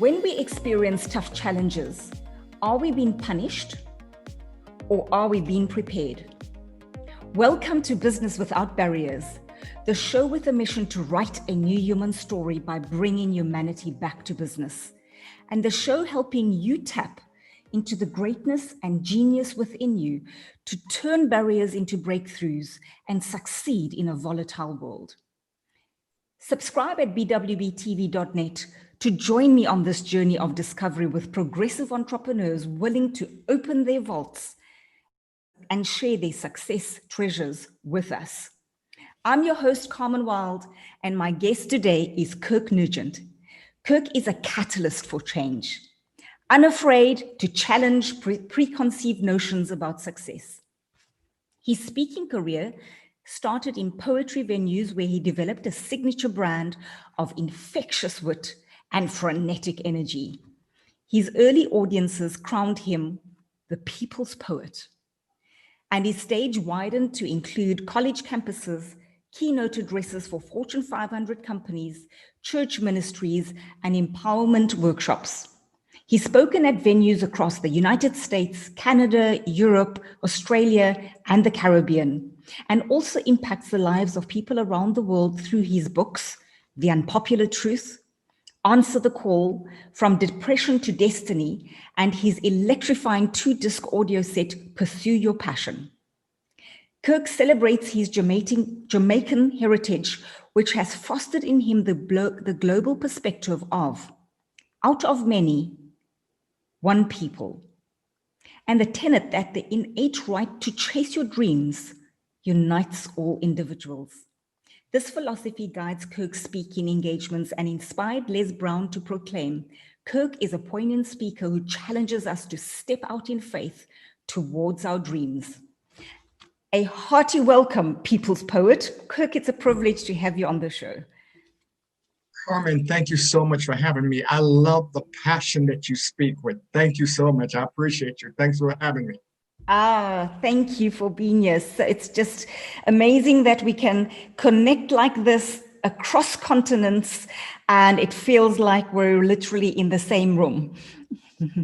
When we experience tough challenges, are we being punished or are we being prepared? Welcome to Business Without Barriers, the show with a mission to write a new human story by bringing humanity back to business. And the show helping you tap into the greatness and genius within you to turn barriers into breakthroughs and succeed in a volatile world. Subscribe at bwbtv.net to join me on this journey of discovery with progressive entrepreneurs willing to open their vaults and share their success treasures with us. I'm your host, Carmen Wild, and my guest today is Kirk Nugent. Kirk is a catalyst for change, unafraid to challenge preconceived notions about success. His speaking career started in poetry venues where he developed a signature brand of infectious wit and frenetic energy. His early audiences crowned him the people's poet, and his stage widened to include college campuses, keynote addresses for Fortune 500 companies, church ministries, and empowerment workshops. He's spoken at venues across the United States, Canada, Europe, Australia, and the Caribbean, and also impacts the lives of people around the world through his books, The Unpopular Truth, Answer the Call, From Depression to Destiny, and his electrifying 2-disc audio set, Pursue Your Passion. Kirk celebrates his Jamaican heritage, which has fostered in him the global perspective of, out of many, one people, and the tenet that the innate right to chase your dreams unites all individuals. This philosophy guides Kirk's speaking engagements and inspired Les Brown to proclaim, Kirk is a poignant speaker who challenges us to step out in faith towards our dreams. A hearty welcome, people's poet. Kirk, it's a privilege to have you on the show. Carmen, thank you so much for having me. I love the passion that you speak with. Thank you so much. I appreciate you. Thanks for having me. Thank you for being here. So it's just amazing that we can connect like this across continents, and it feels like we're literally in the same room.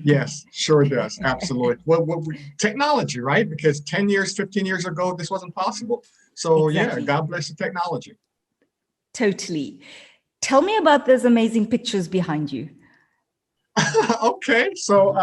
Yes, sure does. Absolutely. Well, technology, right? Because 10 years, 15 years ago, this wasn't possible. So exactly. Yeah, God bless the technology. Totally. Tell me about those amazing pictures behind you. Okay, so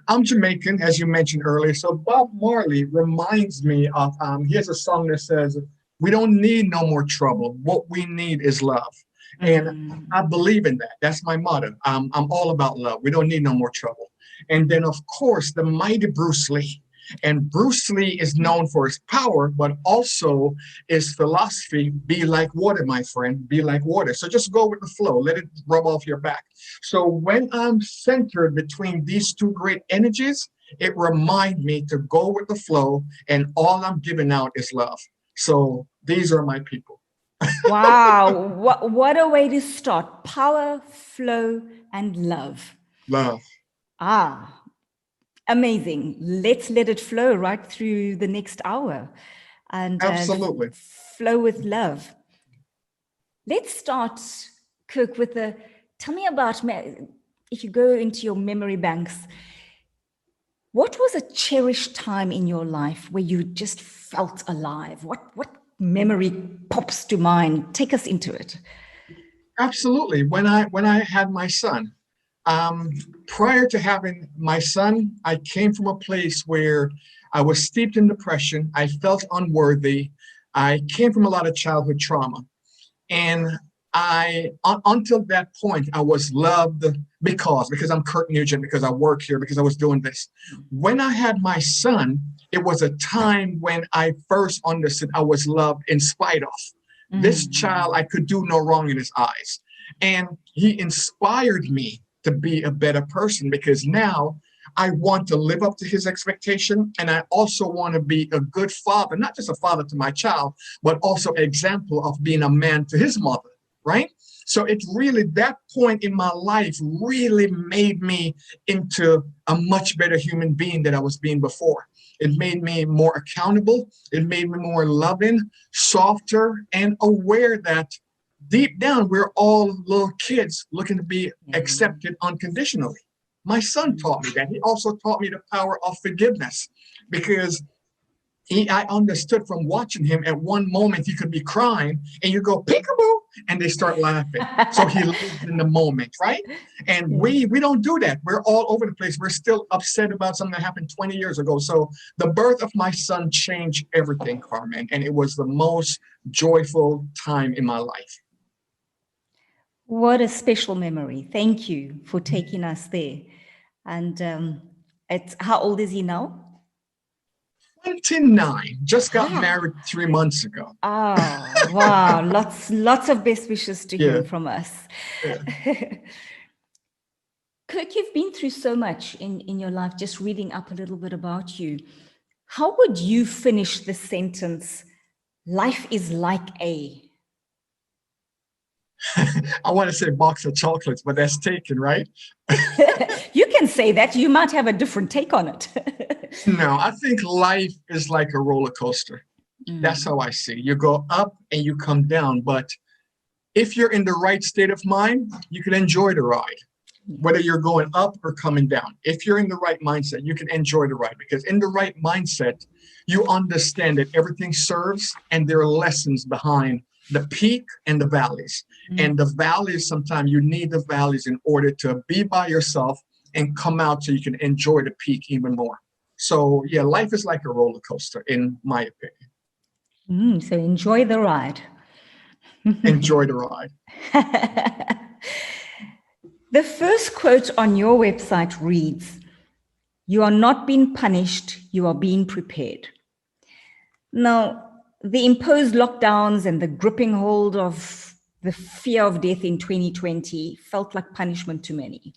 I'm Jamaican, as you mentioned earlier. So Bob Marley reminds me of, he has a song that says, we don't need no more trouble. What we need is love. And I believe in that. That's my motto. I'm all about love. We don't need no more trouble. And then, of course, the mighty Bruce Lee. And Bruce Lee is known for his power, but also his philosophy, be like water, my friend, be like water. So just go with the flow, let it rub off your back. So when I'm centered between these two great energies, it reminds me to go with the flow, and all I'm giving out is love. So these are my people. Wow, what a way to start. Power, flow, and love. Love. Amazing. Let's let it flow right through the next hour. And absolutely. Flow with love. Let's start, Kirk, with tell me about, if you go into your memory banks, what was a cherished time in your life where you just felt alive? What memory pops to mind? Take us into it. Absolutely. When I had my son, prior to having my son, I came from a place where I was steeped in depression. I felt unworthy. I came from a lot of childhood trauma. And until that point, I was loved because I'm Kirk Nugent, because I work here, because I was doing this. When I had my son, it was a time when I first understood I was loved in spite of. This child, I could do no wrong in his eyes. And he inspired me to be a better person, because now I want to live up to his expectation. And I also want to be a good father, not just a father to my child, but also an example of being a man to his mother, right? So it's really that point in my life really made me into a much better human being than I was being before. It made me more accountable. It made me more loving, softer, and aware that deep down, we're all little kids looking to be Mm. accepted unconditionally. My son taught me that. He also taught me the power of forgiveness, because I understood from watching him, at one moment he could be crying and you go peekaboo and they start laughing. So he lives in the moment, right? And we don't do that. We're all over the place. We're still upset about something that happened 20 years ago. So the birth of my son changed everything, Carmen, and it was the most joyful time in my life. What a special memory. Thank you for taking us there. And how old is he now? 29, just got Wow. married 3 months ago. Oh, wow. Lots of best wishes to him from us. Yeah. Kirk, you've been through so much in your life, just reading up a little bit about you. How would you finish the sentence, life is like a? I want to say box of chocolates, but that's taken, right? You can say that. You might have a different take on it. No, I think life is like a roller coaster. That's how I see it. You go up and you come down, but if you're in the right state of mind, you can enjoy the ride, whether you're going up or coming down. If you're in the right mindset, you can enjoy the ride, because in the right mindset, you understand that everything serves and there are lessons behind the peak and the valleys. And the valleys, sometimes you need the valleys in order to be by yourself and come out so you can enjoy the peak even more. So yeah, life is like a roller coaster, in my opinion. So enjoy the ride. Enjoy the ride. The first quote on your website reads, "You are not being punished, you are being prepared." Now, the imposed lockdowns and the gripping hold of the fear of death in 2020 felt like punishment to many.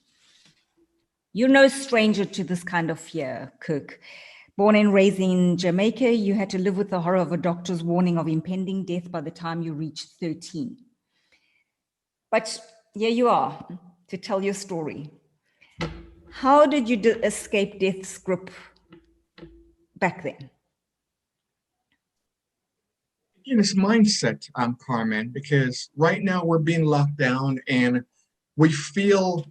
You're no stranger to this kind of fear, Kirk. Born and raised in Jamaica, you had to live with the horror of a doctor's warning of impending death by the time you reached 13. But here you are to tell your story. How did you escape death's grip back then? Again, it's mindset, Carmen, because right now we're being locked down and we feel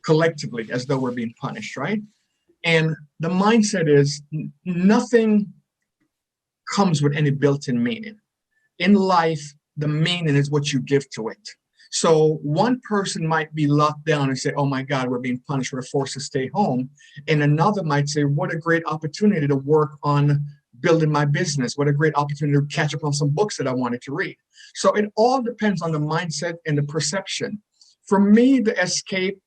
collectively as though we're being punished, right? And the mindset is nothing comes with any built-in meaning. In life, the meaning is what you give to it. So one person might be locked down and say, oh my God, we're being punished, we're forced to stay home. And another might say, what a great opportunity to work on building my business. What a great opportunity to catch up on some books that I wanted to read. So it all depends on the mindset and the perception. For me, the escape,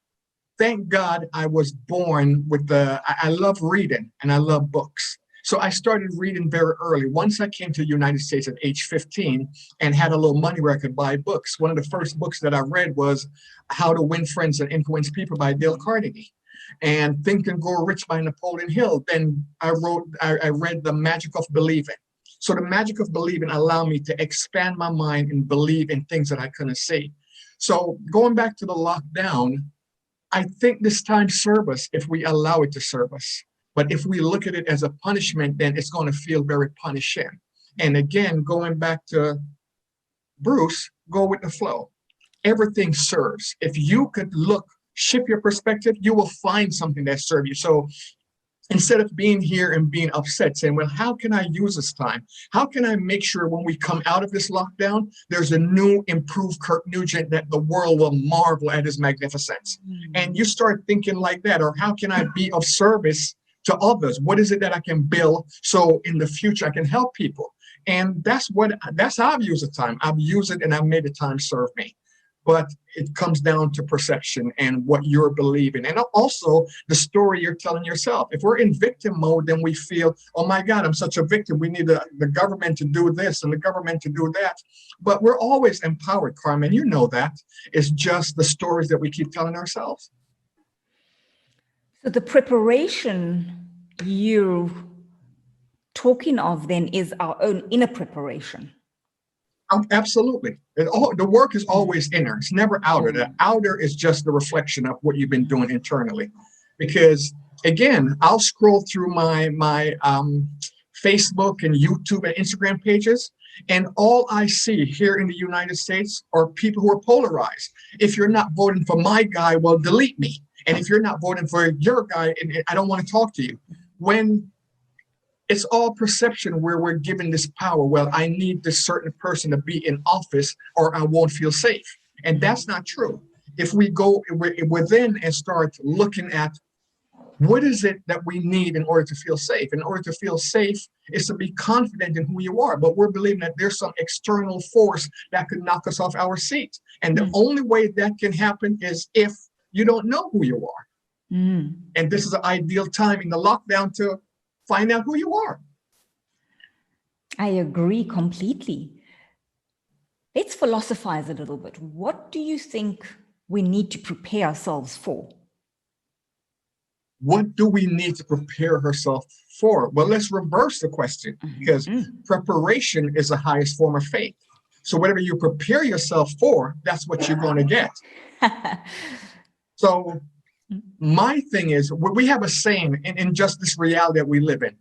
thank God I was born with I love reading and I love books. So I started reading very early. Once I came to the United States at age 15 and had a little money where I could buy books, one of the first books that I read was How to Win Friends and Influence People by Dale Carnegie, and Think and Grow Rich by Napoleon Hill. Then I read The Magic of Believing. So The Magic of Believing allowed me to expand my mind and believe in things that I couldn't see. So going back to the lockdown, I think this time serves us if we allow it to serve us. But if we look at it as a punishment, then it's going to feel very punishing. And again, going back to Bruce, go with the flow. Everything serves. If you could shift your perspective, you will find something that serves you. So instead of being here and being upset, saying, well, how can I use this time? How can I make sure when we come out of this lockdown, there's a new, improved Kirk Nugent that the world will marvel at his magnificence? And you start thinking like that, or how can I be of service to others? What is it that I can build so in the future I can help people? And that's how I've used the time. I've used it and I've made the time serve me. But it comes down to perception and what you're believing. And also the story you're telling yourself. If we're in victim mode, then we feel, oh my God, I'm such a victim. We need the government to do this and the government to do that. But we're always empowered, Carmen. You know that. It's just the stories that we keep telling ourselves. So the preparation you're talking of then is our own inner preparation. Absolutely. The work is always inner. It's never outer. The outer is just the reflection of what you've been doing internally. Because again, I'll scroll through my Facebook and YouTube and Instagram pages. And all I see here in the United States are people who are polarized. If you're not voting for my guy, well, delete me. And if you're not voting for your guy, I don't want to talk to you. When it's all perception where we're given this power, well, I need this certain person to be in office or I won't feel safe. And that's not true. If we go within and start looking at what is it that we need in order to feel safe? In order to feel safe is to be confident in who you are, but we're believing that there's some external force that could knock us off our seat. And the only way that can happen is if you don't know who you are. And this is an ideal time in the lockdown to find out who you are. I agree completely. Let's philosophize a little bit. What do you think we need to prepare ourselves for? What do we need to prepare ourselves for? Well, let's reverse the question, because preparation is the highest form of faith. So whatever you prepare yourself for, that's what you're going to get. So my thing is, we have a saying in just this reality that we live in.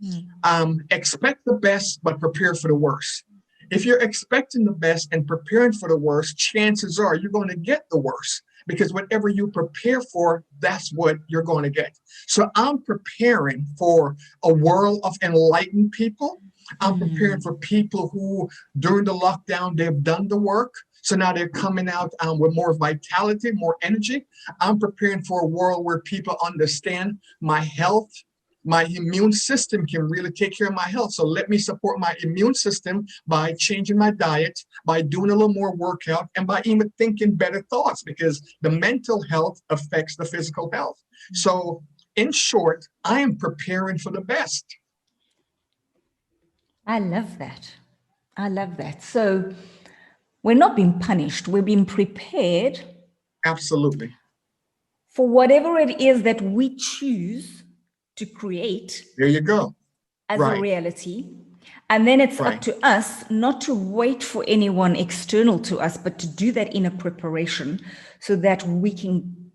Expect the best, but prepare for the worst. If you're expecting the best and preparing for the worst, chances are you're going to get the worst, because whatever you prepare for, that's what you're going to get. So I'm preparing for a world of enlightened people. I'm preparing for people who, during the lockdown, they've done the work. So now they're coming out with more vitality, more energy. I'm preparing for a world where people understand my health. My immune system can really take care of my health. So let me support my immune system by changing my diet, by doing a little more workout, and by even thinking better thoughts, because the mental health affects the physical health. So in short, I am preparing for the best. I love that. I love that. So we're not being punished. We're being prepared. Absolutely. For whatever it is that we choose to create. There you go. As a reality. And then it's up to us not to wait for anyone external to us, but to do that in a preparation so that we can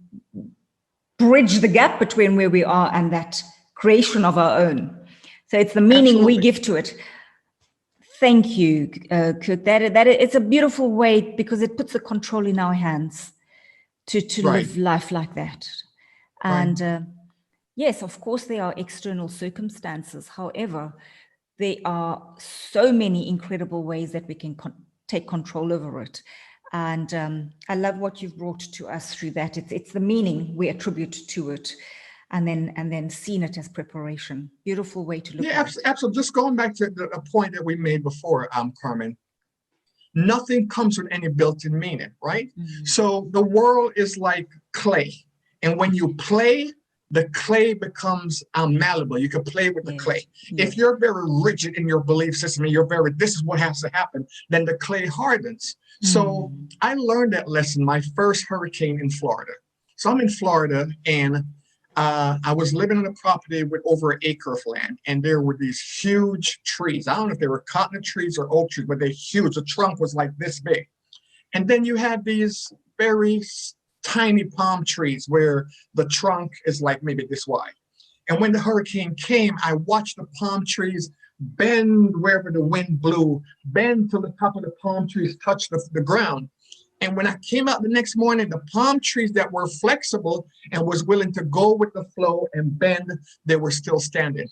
bridge the gap between where we are and that creation of our own. So it's the meaning we give to it. Thank you, Kirk. That it's a beautiful way, because it puts the control in our hands to live life like that. And yes, of course, there are external circumstances. However, there are so many incredible ways that we can take control over it. And I love what you've brought to us through that. It's the meaning we attribute to it, and then seeing it as preparation. Beautiful way to look at it. Absolutely. Just going back to the point that we made before, Carmen, nothing comes with any built-in meaning, right? So the world is like clay. And when you play, the clay becomes malleable. You can play with the clay. If you're very rigid in your belief system and this is what has to happen, then the clay hardens. So I learned that lesson, my first hurricane in Florida. So I'm in Florida, and I was living on a property with over an acre of land, and there were these huge trees. I don't know if they were cotton trees or oak trees, but they're huge. The trunk was like this big. And then you had these very tiny palm trees where the trunk is like maybe this wide. And when the hurricane came, I watched the palm trees bend wherever the wind blew, bend till the top of the palm trees touched the ground. And when I came out the next morning, the palm trees that were flexible and was willing to go with the flow and bend, they were still standing.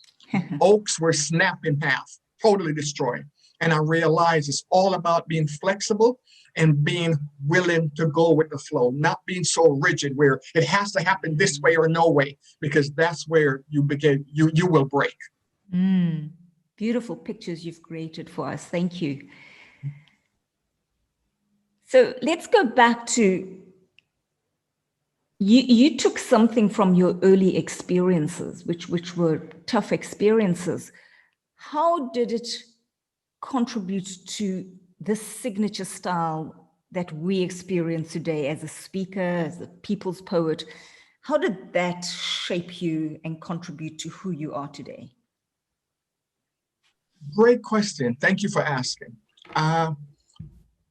Oaks were snapped in half, totally destroyed. And I realized it's all about being flexible and being willing to go with the flow, not being so rigid where it has to happen this way or no way, because that's where you will break. Beautiful pictures you've created for us. Thank you. So let's go back to, you took something from your early experiences, which were tough experiences. How did it contribute to the signature style that we experience today as a speaker, as a people's poet? How did that shape you and contribute to who you are today? Great question. Thank you for asking.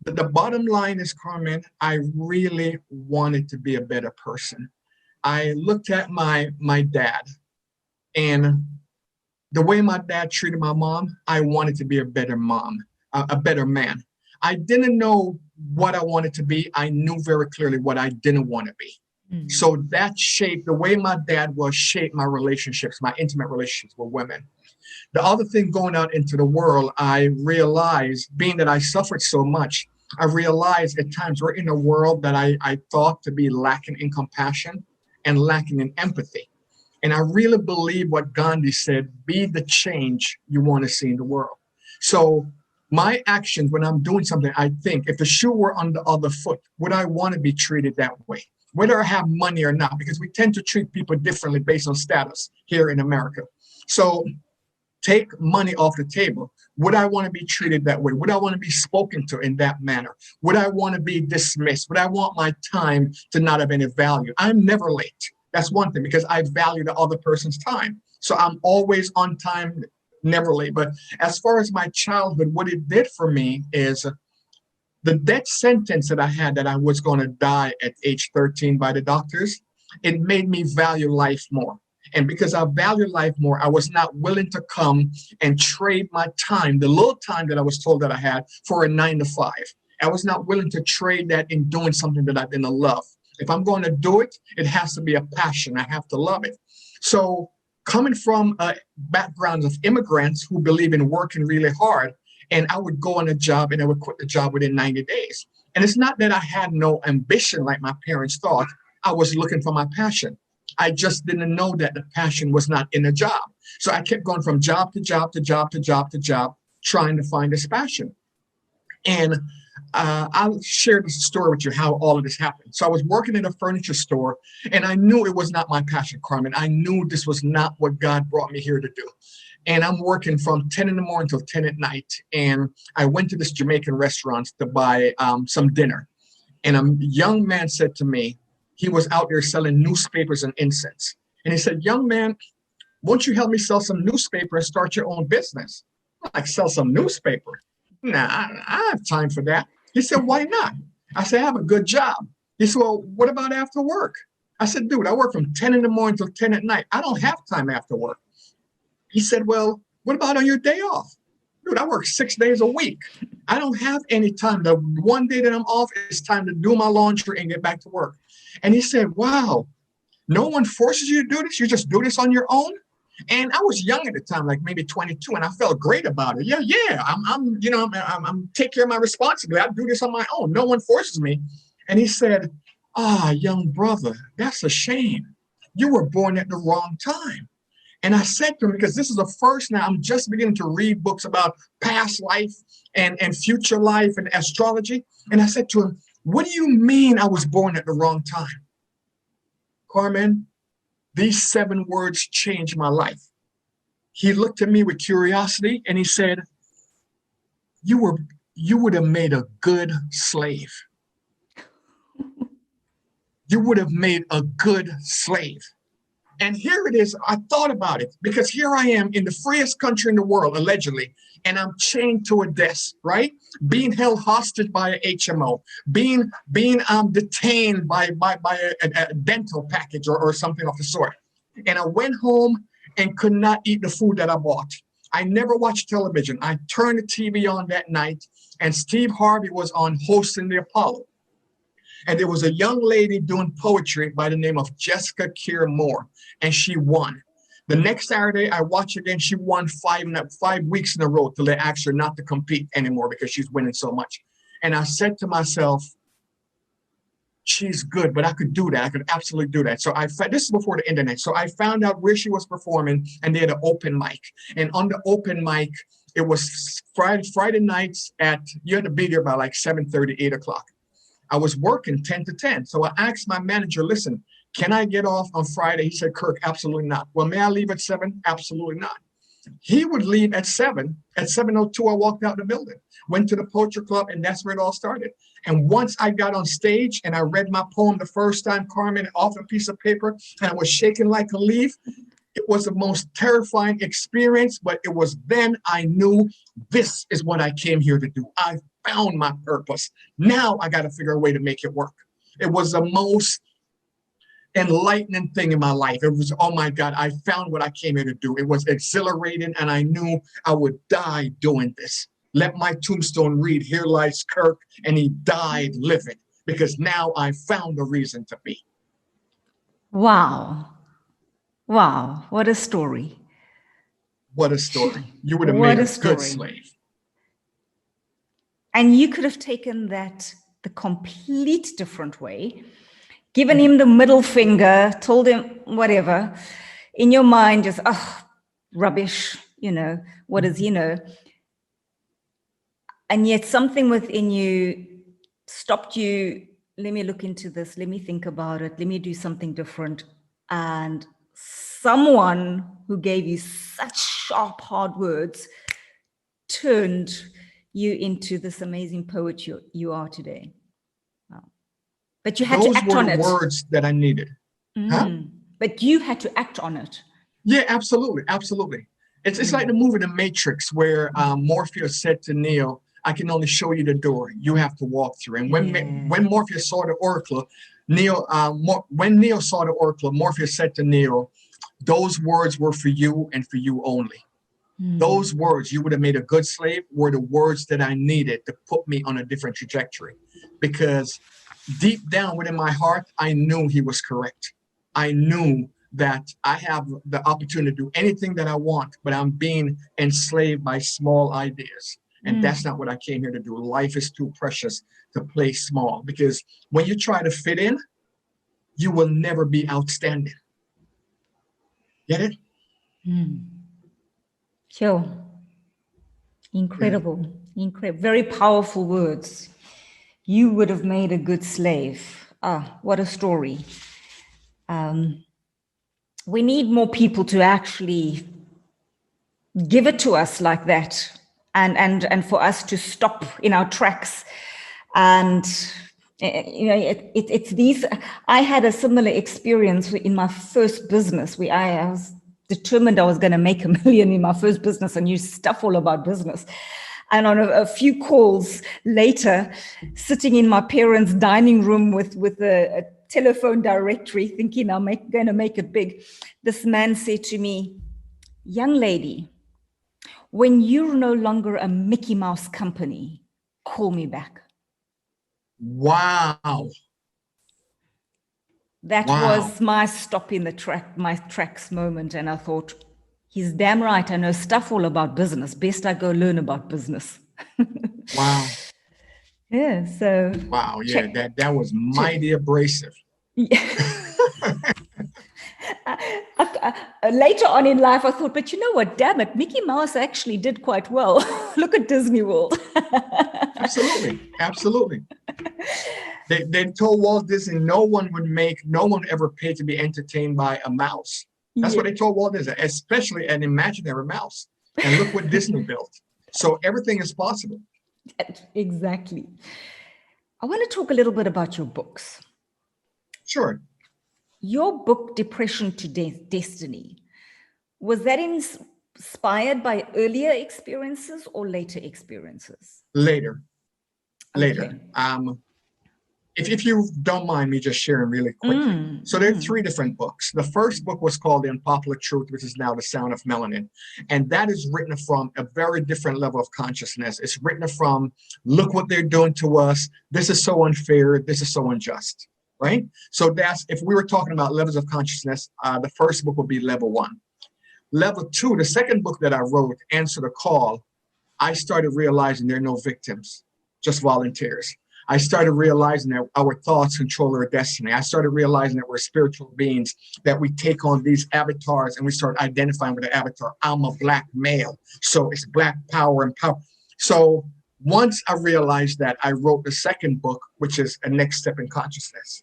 The bottom line is, Carmen, I really wanted to be a better person. I looked at my dad, and the way my dad treated my mom, I wanted to be a better mom, a better man. I didn't know what I wanted to be. I knew very clearly what I didn't want to be. So that shaped the way my dad was, shaped my relationships, my intimate relationships with women. The other thing going out into the world, I realized, being that I suffered so much, I realized at times we're in a world that I thought to be lacking in compassion and lacking in empathy. And I really believe what Gandhi said, be the change you want to see in the world. So my actions when I'm doing something, I think if the shoe were on the other foot, would I want to be treated that way? Whether I have money or not, because we tend to treat people differently based on status here in America. So take money off the table. Would I want to be treated that way? Would I want to be spoken to in that manner? Would I want to be dismissed? Would I want my time to not have any value? I'm never late. That's one thing, because I value the other person's time. So I'm always on time, never late. But as far as my childhood, what it did for me is the death sentence that I had, that I was going to die at age 13 by the doctors, it made me value life more. And because I value life more, I was not willing to come and trade my time, the little time that I was told that I had, for a 9 to 5. I was not willing to trade that in doing something that I didn't love. If I'm going to do it, it has to be a passion. I have to love it. So coming from backgrounds of immigrants who believe in working really hard, and I would go on a job and I would quit the job within 90 days. And it's not that I had no ambition like my parents thought. I was looking for my passion. I just didn't know that the passion was not in a job. So I kept going from job to job to job to job to job, trying to find this passion. And I'll share this story with you, how all of this happened. So I was working in a furniture store, and I knew it was not my passion, Carmen. I knew this was not what God brought me here to do. And I'm working from 10 in the morning till 10 at night. And I went to this Jamaican restaurant to buy some dinner. And a young man said to me, he was out there selling newspapers and incense. And he said, young man, won't you help me sell some newspaper and start your own business? I'm like, sell some newspaper? Nah, I have time for that. He said, why not? I said, I have a good job. He said, well, what about after work? I said, dude, I work from 10 in the morning till 10 at night. I don't have time after work. He said, well, what about on your day off? Dude, I work 6 days a week. I don't have any time. The one day that I'm off is time to do my laundry and get back to work. And he said, wow, no one forces you to do this? You just do this on your own? And I was young at the time, like maybe 22, and I felt great about it. Yeah, I'm take care of my responsibility. I do this on my own. No one forces me. And he said, young brother, that's a shame. You were born at the wrong time. And I said to him, because this is the first, now I'm just beginning to read books about past life and future life and astrology. And I said to him, what do you mean I was born at the wrong time? Carmen, these 7 words changed my life. He looked at me with curiosity and he said, you would have made a good slave. You would have made a good slave. And here it is. I thought about it, because here I am in the freest country in the world, allegedly, and I'm chained to a desk, right? Being held hostage by an HMO, being detained by a dental package or something of the sort. And I went home and could not eat the food that I bought. I never watched television. I turned the TV on that night, and Steve Harvey was on hosting the Apollo. And there was a young lady doing poetry by the name of Jessica Keir Moore, and she won. The next Saturday, I watched again. She won 5 weeks in a row till they asked her not to compete anymore because she's winning so much. And I said to myself, she's good, but I could do that. I could absolutely do that. So this is before the internet. So I found out where she was performing, and they had an open mic. And on the open mic, it was Friday nights you had to be there by like 7:30, 8 o'clock. I was working 10 to 10. So I asked my manager, listen, can I get off on Friday? He said, Kirk, absolutely not. Well, may I leave at 7? Absolutely not. He would leave at 7. At 7:02, I walked out the building, went to the poetry club, and that's where it all started. And once I got on stage and I read my poem the first time, Carmen, off a piece of paper, and I was shaking like a leaf, it was the most terrifying experience, but it was then I knew this is what I came here to do. I found my purpose. Now I got to figure a way to make it work. It was the most enlightening thing in my life. It was, oh my God, I found what I came here to do. It was exhilarating, and I knew I would die doing this. Let my tombstone read, here lies Kirk, and he died living, because now I found a reason to be. Wow. Wow. What a story. What a story. You would have What made a a good story. slave. And you could have taken that the complete different way, given him the middle finger, told him whatever, in your mind, just, oh, rubbish, what does he know? And yet something within you stopped you. Let me look into this. Let me think about it. Let me do something different. And someone who gave you such sharp, hard words turned you into this amazing poet you are today. Wow. But you had to act on it. Those were the words that I needed. Huh? But you had to act on it. Yeah, absolutely. Absolutely. It's like the movie The Matrix, where Morpheus said to Neo, I can only show you the door. You have to walk through. And when Morpheus saw the oracle, when Neo saw the oracle, Morpheus said to Neo, those words were for you and for you only. Those words, you would have made a good slave, were the words that I needed to put me on a different trajectory. Because deep down within my heart, I knew he was correct. I knew that I have the opportunity to do anything that I want, but I'm being enslaved by small ideas. And that's not what I came here to do. Life is too precious to play small, because when you try to fit in, you will never be outstanding. Get it? Sure. Incredible. Yeah. Incredible. Very powerful words. You would have made a good slave. Ah, what a story. We need more people to actually give it to us like that, and for us to stop in our tracks. And it's these. I had a similar experience in my first business where I was determined I was going to make $1 million in my first business. I knew stuff all about business. And on a few calls later, sitting in my parents' dining room with a telephone directory, thinking I'm going to make it big, this man said to me, young lady, when you're no longer a Mickey Mouse company, call me back. Wow. That was my stop in my tracks moment. And I thought, he's damn right. I know stuff all about business. Best I go learn about business. Wow. Yeah. So. Wow. Yeah. That was mighty abrasive. Yeah. Later on in life, I thought, but you know what? Damn it, Mickey Mouse actually did quite well. Look at Disney World. Absolutely. Absolutely. They told Walt Disney no one ever paid to be entertained by a mouse. That's what they told Walt Disney, especially an imaginary mouse. And look what Disney built. So everything is possible. Exactly. I want to talk a little bit about your books. Sure. Your book, Depression to Destiny, was that inspired by earlier experiences or later experiences? Later. Okay. If you don't mind me just sharing really quickly. So there are 3 different books. The first book was called The Unpopular Truth, which is now The Sound of Melanin. And that is written from a very different level of consciousness. It's written from, look what they're doing to us. This is so unfair. This is so unjust. Right? So that's, if we were talking about levels of consciousness, the first book would be level 1. Level 2, the second book that I wrote, Answer the Call, I started realizing there are no victims, just volunteers. I started realizing that our thoughts control our destiny. I started realizing that we're spiritual beings, that we take on these avatars and we start identifying with the avatar. I'm a Black male, so it's Black power and power. So once I realized that, I wrote the second book, which is A Next Step in Consciousness.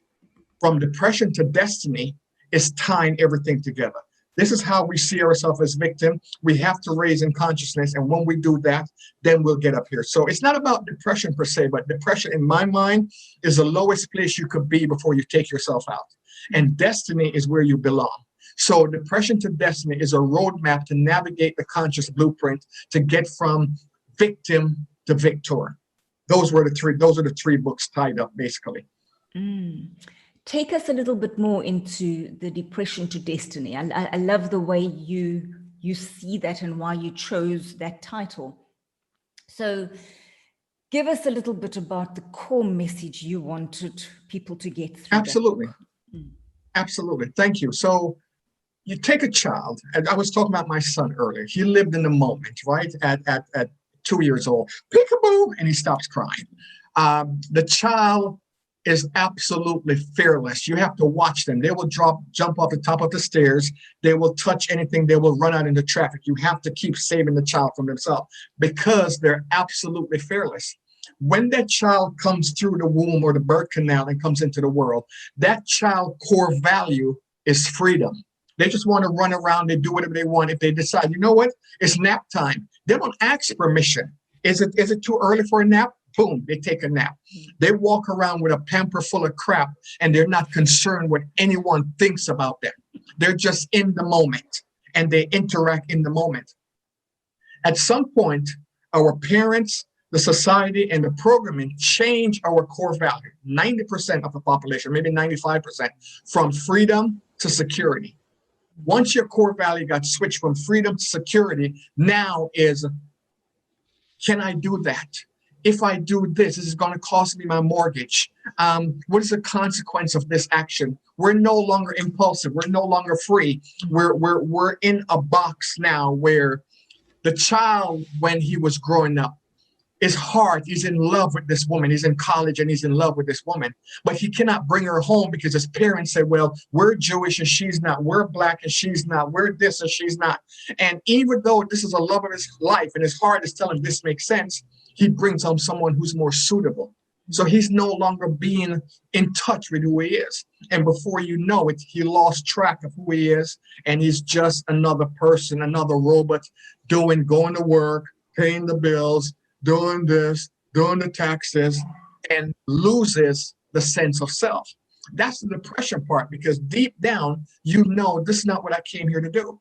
From depression to destiny is tying everything together. This is how we see ourselves as victim. We have to raise in consciousness. And when we do that, then we'll get up here. So it's not about depression per se, but depression in my mind is the lowest place you could be before you take yourself out. And destiny is where you belong. So depression to destiny is a roadmap to navigate the conscious blueprint to get from victim to victor. Those are the 3 books tied up basically. Take us a little bit more into the depression to destiny. I love the way you see that and why you chose that title. So give us a little bit about the core message you wanted people to get through. Absolutely. Absolutely. Thank you. So you take a child, and I was talking about my son earlier. He lived in the moment, right? At 2 years old, peekaboo, and he stops crying. The child is absolutely fearless. You have to watch them. They will jump off the top of the stairs. They will touch anything. They will run out into traffic. You have to keep saving the child from themselves because they're absolutely fearless. When that child comes through the womb or the birth canal and comes into the world, that child core value is freedom. They just want to run around and do whatever they want. If they decide, you know what, it's nap time, they don't ask permission. Is it too early for a nap? Boom, they take a nap. They walk around with a pamper full of crap, and they're not concerned what anyone thinks about them. They're just in the moment, and they interact in the moment. At some point, our parents, the society, and the programming change our core value. 90% of the population, maybe 95%, from freedom to security. Once your core value got switched from freedom to security, now is, can I do that? If I do this, this is going to cost me my mortgage. What is the consequence of this action? We're no longer impulsive. We're no longer free. We're in a box now where the child, when he was growing up, his heart, he's in love with this woman. He's in college and he's in love with this woman, but he cannot bring her home because his parents say, well, we're Jewish and she's not. We're Black and she's not. We're this and she's not. And even though this is a love of his life and his heart is telling him this makes sense, he brings home someone who's more suitable. So he's no longer being in touch with who he is. And before you know it, he lost track of who he is. And he's just another person, another robot going to work, paying the bills, doing this, doing the taxes, and loses the sense of self. That's the depression part, because deep down, you know, this is not what I came here to do.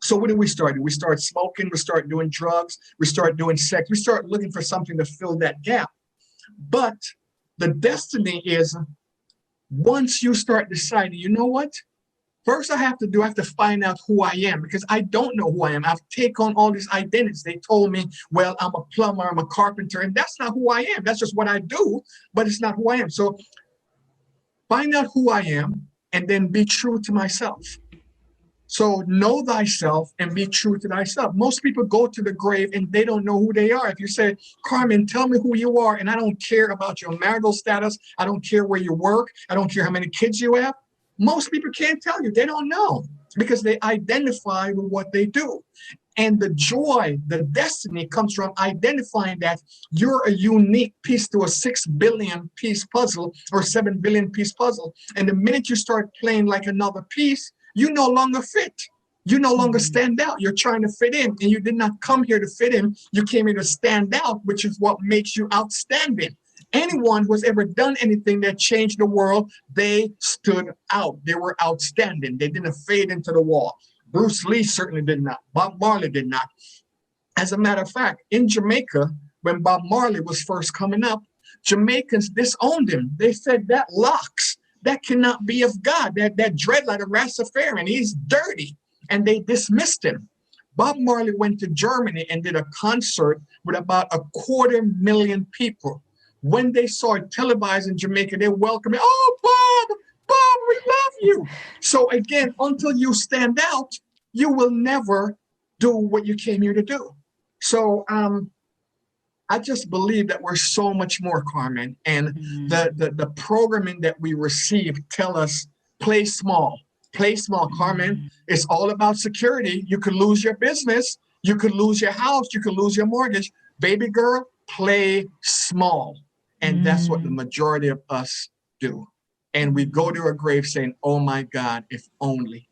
So what do we start? We start smoking, we start doing drugs, we start doing sex, we start looking for something to fill that gap. But the destiny is, once you start deciding, you know what? First I have to find out who I am, because I don't know who I am. I've taken on all these identities. They told me, well, I'm a plumber, I'm a carpenter, and that's not who I am. That's just what I do, but it's not who I am. So find out who I am and then be true to myself. So know thyself and be true to thyself. Most people go to the grave and they don't know who they are. If you say, Carmen, tell me who you are, and I don't care about your marital status, I don't care where you work, I don't care how many kids you have, most people can't tell you. They don't know because they identify with what they do. And the joy, the destiny comes from identifying that you're a unique piece to a 6 billion piece puzzle or 7 billion piece puzzle. And the minute you start playing like another piece, you no longer fit. You no longer stand out. You're trying to fit in, and you did not come here to fit in. You came here to stand out, which is what makes you outstanding. Anyone who has ever done anything that changed the world, they stood out. They were outstanding. They didn't fade into the wall. Bruce Lee certainly did not. Bob Marley did not. As a matter of fact, in Jamaica, when Bob Marley was first coming up, Jamaicans disowned him. They said, that locks, that cannot be of God. That dreadlock, a Rastafarian, he's dirty. And they dismissed him. Bob Marley went to Germany and did a concert with about 250,000 people. When they saw it televised in Jamaica, they welcomed him. Oh, Bob, we love you. So again, until you stand out, you will never do what you came here to do. So I just believe that we're so much more, Carmen. And the programming that we receive tell us, play small. Play small, Carmen. It's all about security. You could lose your business. You could lose your house. You could lose your mortgage. Baby girl, play small. And that's what the majority of us do. And we go to our grave saying, oh my God, if only.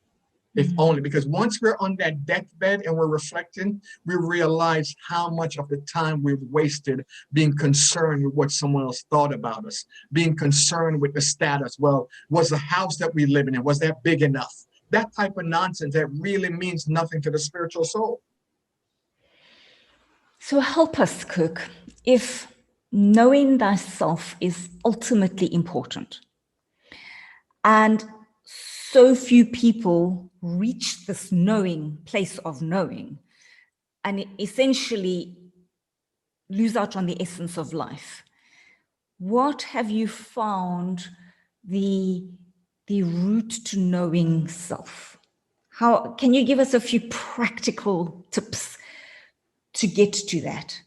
If only, because once we're on that deathbed and we're reflecting, we realize how much of the time we've wasted being concerned with what someone else thought about us, being concerned with the status. Well, was the house that we live in, was that big enough? That type of nonsense that really means nothing to the spiritual soul. So help us, Kirk, if knowing thyself is ultimately important, And so few people reach this knowing place of knowing and essentially lose out on the essence of life. What have you found the route to knowing self? How can you give us a few practical tips to get to that?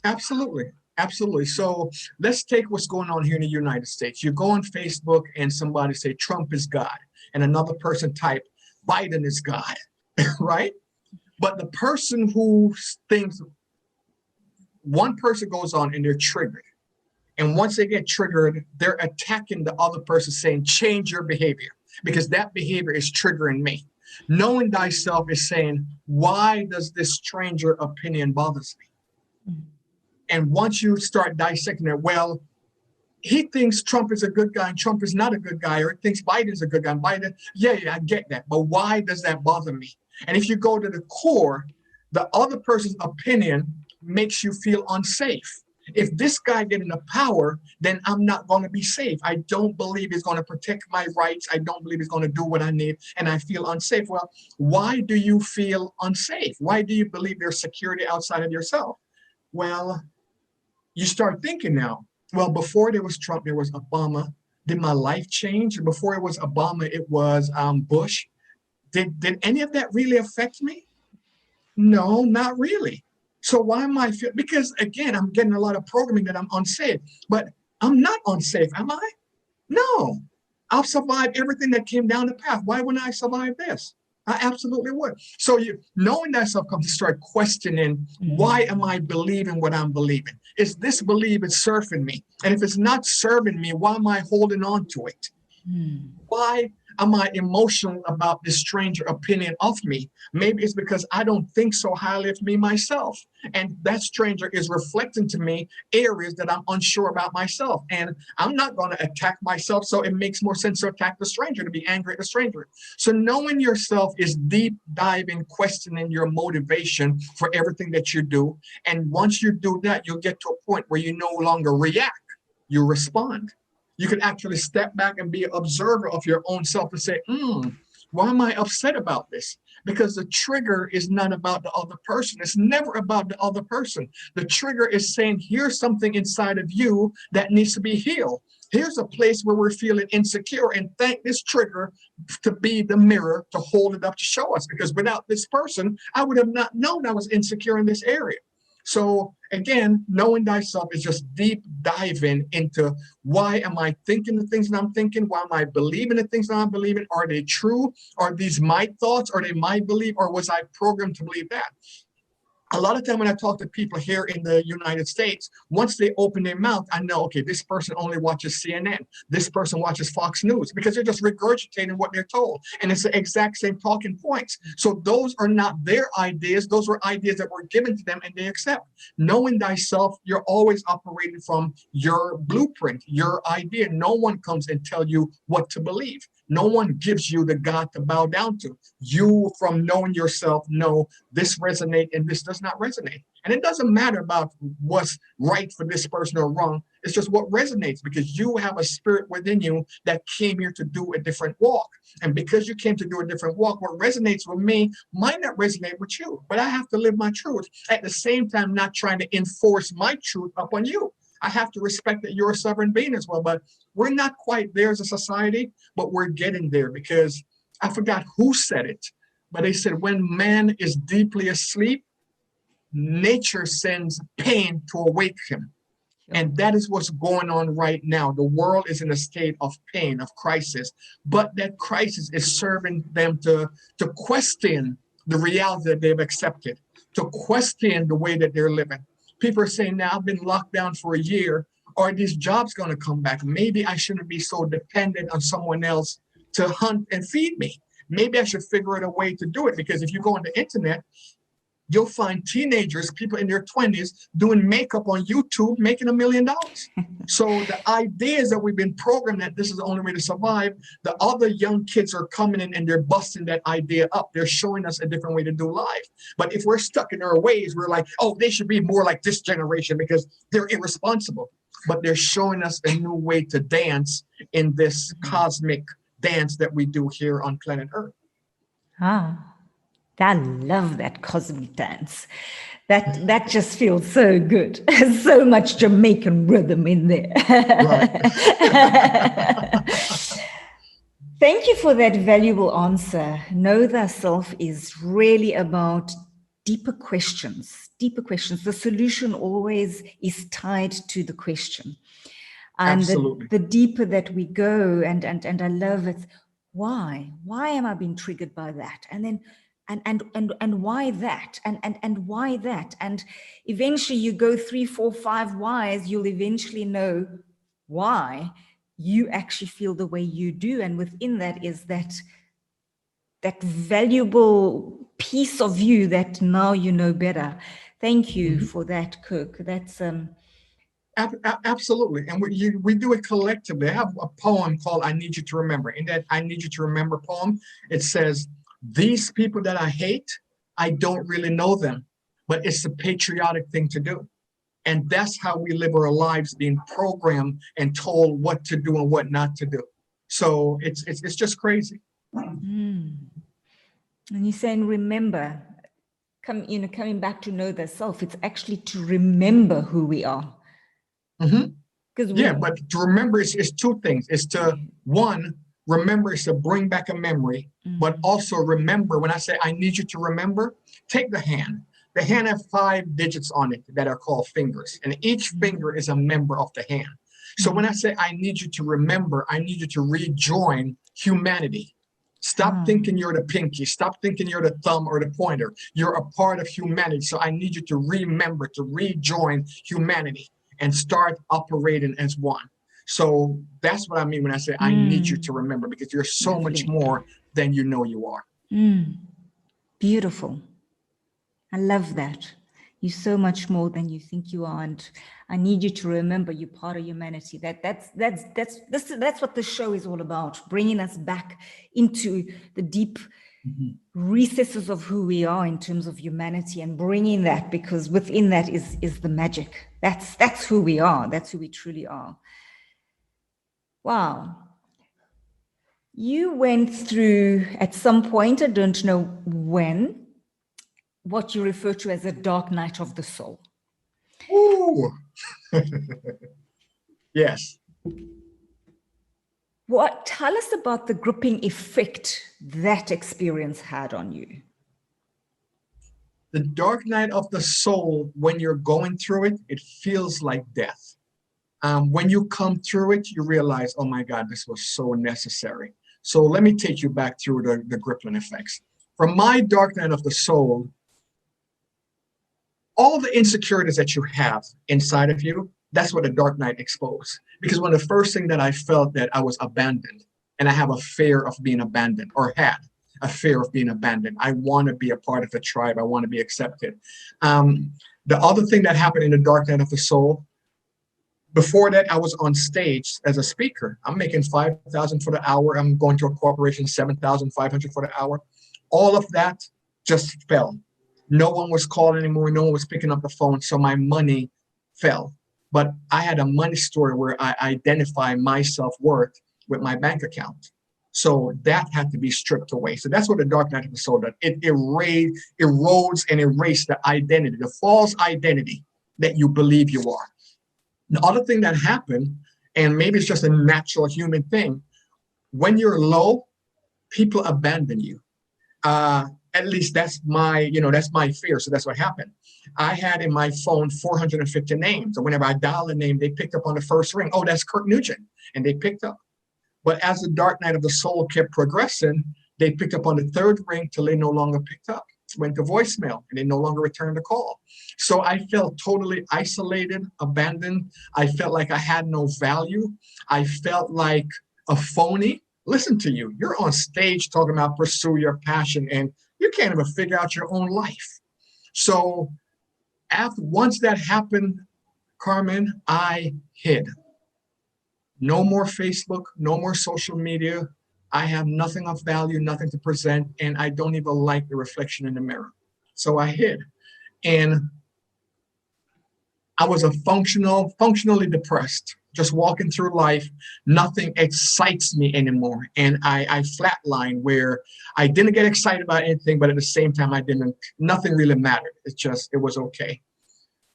Absolutely. Absolutely. So let's take what's going on here in the United States. You go on Facebook and somebody say Trump is God, and another person type Biden is God, right? But the person who thinks, one person goes on and they're triggered. And once they get triggered, they're attacking the other person saying, change your behavior because that behavior is triggering me. Knowing thyself is saying, why does this stranger opinion bothers me? And once you start dissecting it, well, he thinks Trump is a good guy and Trump is not a good guy, or thinks Biden's a good guy. Biden, yeah, I get that. But why does that bother me? And if you go to the core, the other person's opinion makes you feel unsafe. If this guy get into power, then I'm not going to be safe. I don't believe he's going to protect my rights. I don't believe he's going to do what I need, and I feel unsafe. Well, why do you feel unsafe? Why do you believe there's security outside of yourself? Well, you start thinking now, well, before there was Trump, there was Obama. Did my life change? Before it was Obama, it was Bush. Did any of that really affect me? No, not really. So why am I feel? Because again, I'm getting a lot of programming that I'm unsafe, but I'm not unsafe, am I? No, I'll survive everything that came down the path. Why wouldn't I survive this? I absolutely would. So you knowing that stuff comes to start questioning, why am I believing what I'm believing? Is this belief is serving me? And if it's not serving me, why am I holding on to it? Why am I emotional about this stranger opinion of me? Maybe it's because I don't think so highly of me myself. And that stranger is reflecting to me areas that I'm unsure about myself. And I'm not going to attack myself. So it makes more sense to attack the stranger, to be angry at the stranger. So knowing yourself is deep diving, questioning your motivation for everything that you do. And once you do that, you'll get to a point where you no longer react, you respond. You can actually step back and be an observer of your own self and say, why am I upset about this? Because the trigger is not about the other person. It's never about the other person. The trigger is saying, here's something inside of you that needs to be healed. Here's a place where we're feeling insecure, and thank this trigger to be the mirror to hold it up to show us. Because without this person, I would have not known I was insecure in this area. So again, knowing thyself is just deep diving into why am I thinking the things that I'm thinking? Why am I believing the things that I'm believing? Are they true? Are these my thoughts? Are they my belief? Or was I programmed to believe that? A lot of time when I talk to people here in the United States, once they open their mouth, I know, okay, this person only watches CNN. This person watches Fox News, because they're just regurgitating what they're told. And it's the exact same talking points. So those are not their ideas. Those were ideas that were given to them and they accept. Knowing thyself, you're always operating from your blueprint, your idea. No one comes and tell you what to believe. No one gives you the God to bow down to. You, from knowing yourself, know this resonates and this does not resonate. And it doesn't matter about what's right for this person or wrong. It's just what resonates, because you have a spirit within you that came here to do a different walk. And because you came to do a different walk, what resonates with me might not resonate with you. But I have to live my truth. At the same time, not trying to enforce my truth upon you. I have to respect that you're a sovereign being as well. But we're not quite there as a society, but we're getting there, because I forgot who said it, but they said when man is deeply asleep, nature sends pain to awake him. And that is what's going on right now. The world is in a state of pain, of crisis, but that crisis is serving them to question the reality that they've accepted, to question the way that they're living. People are saying, now I've been locked down for a year. Are these jobs going to come back? Maybe I shouldn't be so dependent on someone else to hunt and feed me. Maybe I should figure out a way to do it, because if you go on the internet, you'll find teenagers, people in their 20s, doing makeup on YouTube, making $1 million. So the ideas that we've been programmed that this is the only way to survive, the other young kids are coming in and they're busting that idea up. They're showing us a different way to do life. But if we're stuck in our ways, we're like, oh, they should be more like this generation because they're irresponsible. but they're showing us a new way to dance in this cosmic dance that we do here on planet Earth. Ah, I love that cosmic dance. That just feels so good. So much Jamaican rhythm in there. Right. Thank you for that valuable answer. Know Thyself is really about deeper questions, deeper questions. The solution always is tied to the question. And Absolutely. the deeper that we go, and I love it. Why am I being triggered by that? And then and why that? And why that? And eventually you go 3, 4, 5 whys, you'll eventually know why you actually feel the way you do. And within that is that valuable piece of you that now you know better. Thank you for that, Kirk. That's Absolutely. And we do it collectively. I have a poem called I Need You to Remember. In that I Need You to Remember poem, it says, these people that I hate, I don't really know them, but it's a patriotic thing to do. And that's how we live our lives, being programmed and told what to do and what not to do. So it's just crazy. And you're saying, remember, coming back to know the self, it's actually to remember who we are. Because but to remember is two things. It's to, one, remember is to bring back a memory, but also remember, when I say I need you to remember, take the hand. The hand has 5 digits on it that are called fingers, and each finger is a member of the hand. So when I say I need you to remember, I need you to rejoin humanity. Stop thinking you're the pinky. Stop thinking you're the thumb or the pointer. You're a part of humanity. So I need you to remember, to rejoin humanity and start operating as one. So that's what I mean when I say I need you to remember, because you're so much more than you know you are. Beautiful. I love that. You're so much more than you think you are, and I need you to remember you're part of humanity. That's what the show is all about, bringing us back into the deep recesses of who we are in terms of humanity, and bringing that, because within that is the magic. That's who we are. That's who we truly are. Wow. You went through, at some point, I don't know when, what you refer to as a dark night of the soul. Ooh. Yes. Tell us about the gripping effect that experience had on you. The dark night of the soul, when you're going through it, it feels like death. When you come through it, you realize, oh my God, this was so necessary. So let me take you back through the gripping effects. From my dark night of the soul, all the insecurities that you have inside of you, that's what the dark night exposed. Because one of the first things that I felt that I was abandoned, and I have a fear of being abandoned, or had a fear of being abandoned. I want to be a part of the tribe. I want to be accepted. The other thing that happened in the dark night of the soul, before that, I was on stage as a speaker. I'm making $5,000 for the hour. I'm going to a corporation, $7,500 for the hour. All of that just fell. No one was calling anymore. No one was picking up the phone. So my money fell. But I had a money story where I identify my self-worth with my bank account. So that had to be stripped away. So that's what the dark night of the soul does. It erodes and erases the identity, the false identity that you believe you are. The other thing that happened, and maybe it's just a natural human thing, when you're low, people abandon you. At least that's my fear. So that's what happened. I had in my phone 450 names. And whenever I dial a name, they picked up on the first ring. Oh, that's Kirk Nugent. And they picked up. But as the dark night of the soul kept progressing, they picked up on the third ring till they no longer picked up. Went to voicemail, and they no longer returned the call. So I felt totally isolated, abandoned. I felt like I had no value. I felt like a phony. Listen to you. You're on stage talking about pursue your passion, and you can't even figure out your own life. So once that happened, Carmen, I hid. No more Facebook, no more social media. I have nothing of value, nothing to present, and I don't even like the reflection in the mirror. So I hid. And I was functionally depressed, just walking through life. Nothing excites me anymore. And I flatlined where I didn't get excited about anything, but at the same time, nothing really mattered. It was okay.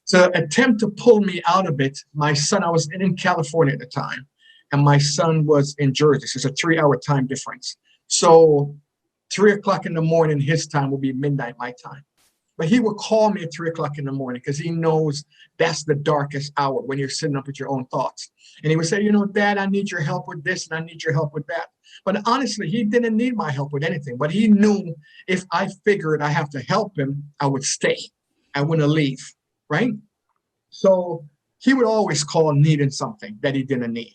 So attempt to pull me out of it. My son, I was in California at the time, and my son was in Jersey. So it's a 3-hour time difference. So 3 o'clock in the morning, his time will be midnight, my time. But he would call me at 3 o'clock in the morning because he knows that's the darkest hour when you're sitting up with your own thoughts. And he would say, Dad, I need your help with this and I need your help with that. But honestly, he didn't need my help with anything. But he knew if I figured I have to help him, I would stay. I wouldn't leave, right? So he would always call needing something that he didn't need.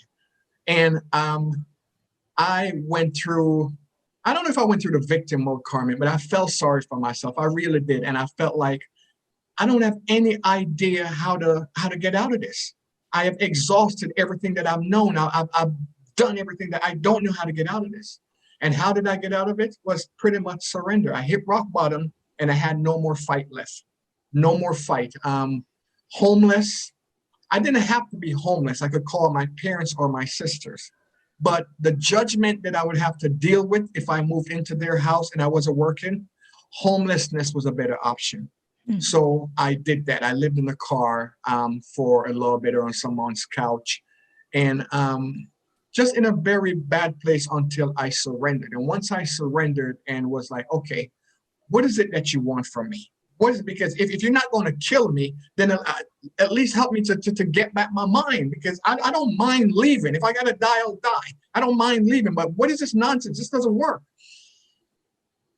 And I went through, I don't know if I went through the victim mode, Carmen, but I felt sorry for myself. I really did. And I felt like I don't have any idea how to get out of this. I have exhausted everything that I've known. I've done everything that I don't know how to get out of this. And how did I get out of it? Was pretty much surrender. I hit rock bottom and I had no more fight left. No more fight. Homeless. I didn't have to be homeless. I could call my parents or my sisters. But the judgment that I would have to deal with if I moved into their house and I wasn't working, homelessness was a better option. Mm. So I did that. I lived in the car for a little bit or on someone's couch, and just in a very bad place until I surrendered. And once I surrendered and was like, okay, what is it that you want from me? What is it? Because if you're not going to kill me, then at least help me to get back my mind, because I don't mind leaving. If I got to die, I'll die. I don't mind leaving. But what is this nonsense? This doesn't work.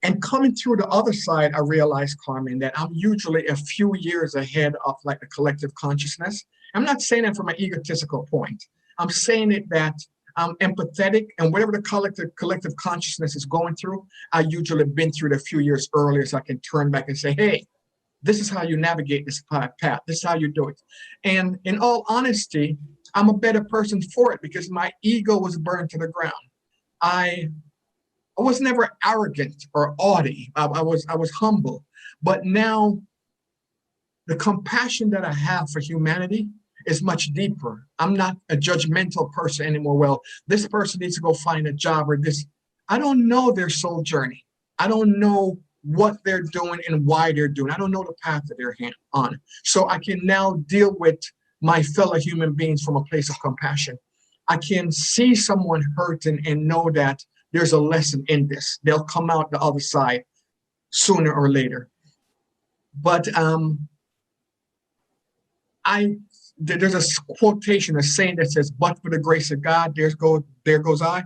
And coming through the other side, I realized, Carmen, that I'm usually a few years ahead of like the collective consciousness. I'm not saying that from an egotistical point. I'm saying it that I'm empathetic, and whatever the collective consciousness is going through, I usually been through it a few years earlier, so I can turn back and say, hey, this is how you navigate this path. This is how you do it. And in all honesty, I'm a better person for it because my ego was burned to the ground. I was never arrogant or haughty. I was humble. But now the compassion that I have for humanity is much deeper. I'm not a judgmental person anymore. Well, this person needs to go find a job or this. I don't know their soul journey. I don't know what they're doing and why they're doing. I don't know the path that they're on. So I can now deal with my fellow human beings from a place of compassion. I can see someone hurting and know that there's a lesson in this. They'll come out the other side sooner or later. But there's a quotation, a saying that says, but for the grace of God, there goes I.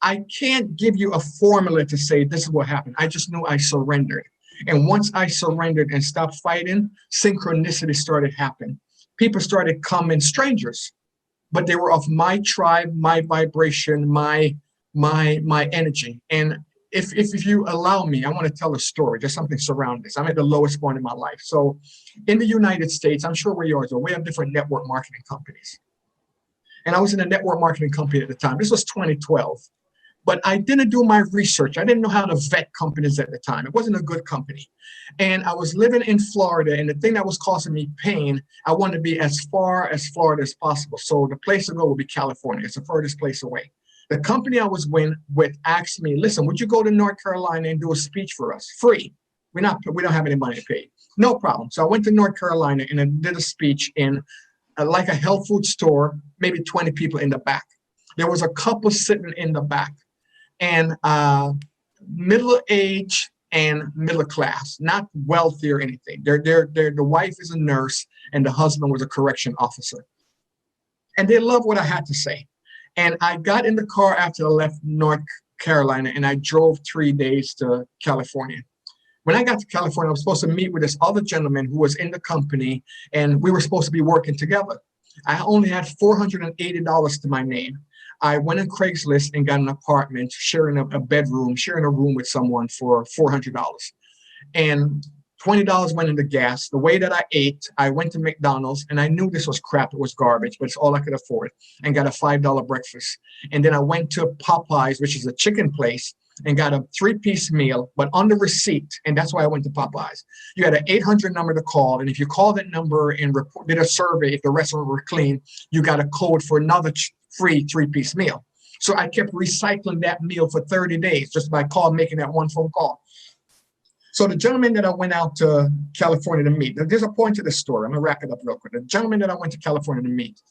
I can't give you a formula to say this is what happened. I just know I surrendered. And once I surrendered and stopped fighting, synchronicity started happening. People started coming, strangers, but they were of my tribe, my vibration, my energy. And if you allow me, I want to tell a story, just something surrounding this. I'm at the lowest point in my life. So in the United States, I'm sure where yours are, we have different network marketing companies. And I was in a network marketing company at the time. This was 2012. But I didn't do my research. I didn't know how to vet companies at the time. It wasn't a good company. And I was living in Florida, and the thing that was causing me pain, I wanted to be as far as Florida as possible. So the place to go would be California. It's the furthest place away. The company I was with asked me, listen, would you go to North Carolina and do a speech for us? Free. We don't have any money to pay. No problem. So I went to North Carolina and I did a speech in like a health food store, maybe 20 people in the back. There was a couple sitting in the back. And middle age and middle class, not wealthy or anything. The wife is a nurse and the husband was a correction officer. And they loved what I had to say. And I got in the car after I left North Carolina and I drove 3 days to California. When I got to California, I was supposed to meet with this other gentleman who was in the company and we were supposed to be working together. I only had $480 to my name. I went on Craigslist and got an apartment, sharing a bedroom, sharing a room with someone for $400. And $20 went into gas. The way that I ate, I went to McDonald's and I knew this was crap. It was garbage, but it's all I could afford, and got a $5 breakfast. And then I went to Popeyes, which is a chicken place, and got a 3-piece meal, but on the receipt, and that's why I went to Popeyes, you had an 800 number to call. And if you call that number and did a survey, if the restaurant were clean, you got a code for another free 3-piece meal. So I kept recycling that meal for 30 days just by making that one phone call. So the gentleman that I went out to California to meet, there's a point to this story. I'm gonna wrap it up real quick. The gentleman that I went to California to meet,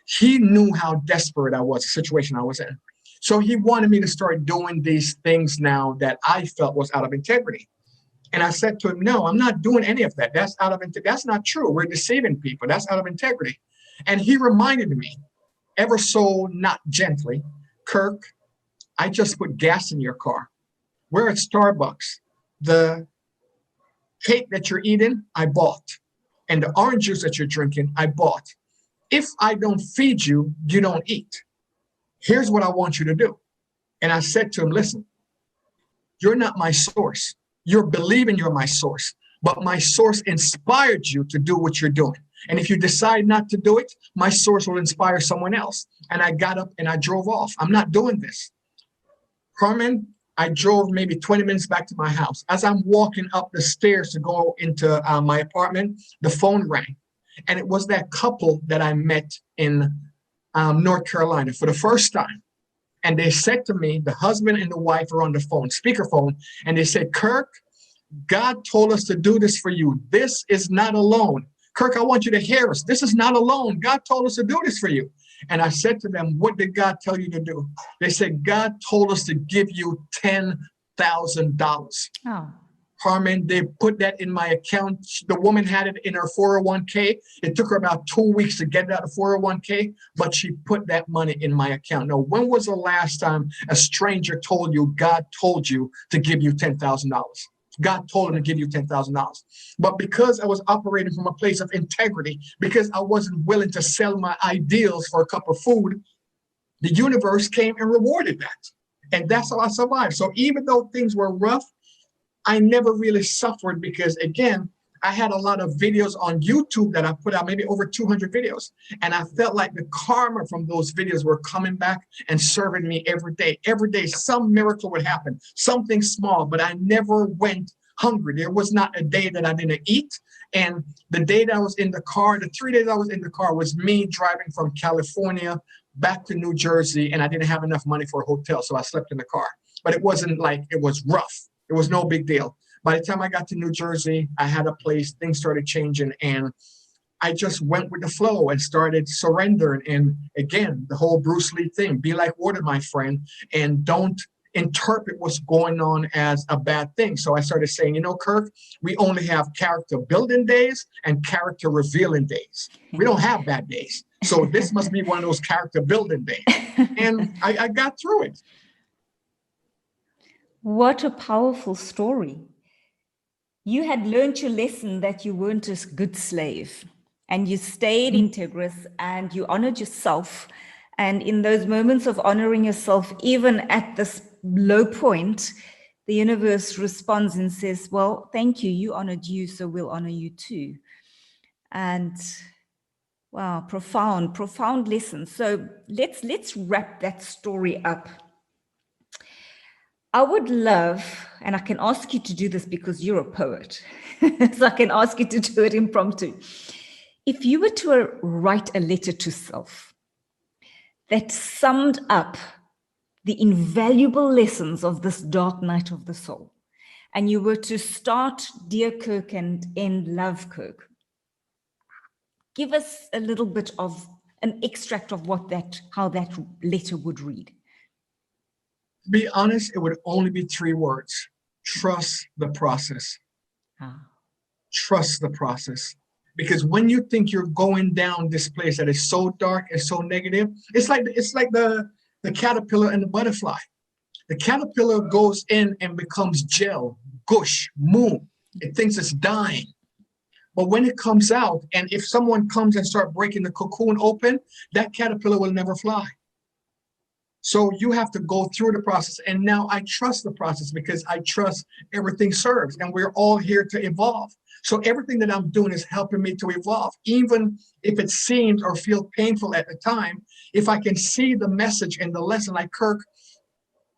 he knew how desperate I was, the situation I was in. So he wanted me to start doing these things now that I felt was out of integrity. And I said to him, no, I'm not doing any of that. That's that's not true. We're deceiving people. That's out of integrity. And he reminded me, ever so not gently, Kirk, I just put gas in your car. We're at Starbucks. The cake that you're eating, I bought. And the orange juice that you're drinking, I bought. If I don't feed you, you don't eat. Here's what I want you to do. And I said to him, listen, you're not my source. You're believing you're my source, but my source inspired you to do what you're doing. And if you decide not to do it, my source will inspire someone else. And I got up and I drove off. I'm not doing this. Carmen, I drove maybe 20 minutes back to my house. As I'm walking up the stairs to go into my apartment, the phone rang. And it was that couple that I met in North Carolina for the first time. And they said to me, the husband and the wife are on the phone, speakerphone, and they said, Kirk, God told us to do this for you. This is not alone. Kirk, I want you to hear us. This is not alone. God told us to do this for you. And I said to them, what did God tell you to do? They said, God told us to give you $10,000. Oh. Carmen, they put that in my account. The woman had it in her 401k. It took her about 2 weeks to get it out of 401k, but she put that money in my account. Now, when was the last time a stranger told you God told you to give you $10,000? God told him to give you $10,000. But because I was operating from a place of integrity, because I wasn't willing to sell my ideals for a cup of food, the universe came and rewarded that. And that's how I survived. So even though things were rough, I never really suffered because, again, I had a lot of videos on YouTube that I put out, maybe over 200 videos. And I felt like the karma from those videos were coming back and serving me every day. Every day, some miracle would happen, something small, but I never went hungry. There was not a day that I didn't eat. And the day that I was in the car, the 3 days I was in the car was me driving from California back to New Jersey, and I didn't have enough money for a hotel, so I slept in the car. But it wasn't like it was rough. It was no big deal. By the time I got to New Jersey, I had a place, things started changing, and I just went with the flow and started surrendering. And again, the whole Bruce Lee thing, be like water, my friend, and don't interpret what's going on as a bad thing. So I started saying, you know, Kirk, we only have character building days and character revealing days. We don't have bad days. So this must be one of those character building days. And I got through it. What a powerful story. You had learned your lesson that you weren't a good slave, and you stayed integrous and you honored yourself. And in those moments of honoring yourself, even at this low point, the universe responds and says, well, thank you. You honored you, so we'll honor you too. And wow, profound lesson. So let's wrap that story up. I would love, and I can ask you to do this because you're a poet, so I can ask you to do it impromptu. If you were to write a letter to self that summed up the invaluable lessons of this dark night of the soul, and you were to start Dear Kirk and end Love Kirk, give us a little bit of an extract of how that letter would read. To be honest, it would only be 3 words. Trust the process. Trust the process. Because when you think you're going down this place that is so dark and so negative, it's like the caterpillar and the butterfly. The caterpillar goes in and becomes gel, gush, moo. It thinks it's dying. But when it comes out, and if someone comes and start breaking the cocoon open, that caterpillar will never fly. So you have to go through the process. And now I trust the process because I trust everything serves, and we're all here to evolve. So everything that I'm doing is helping me to evolve, even if it seems or feels painful at the time. If I can see the message and the lesson, like Kirk,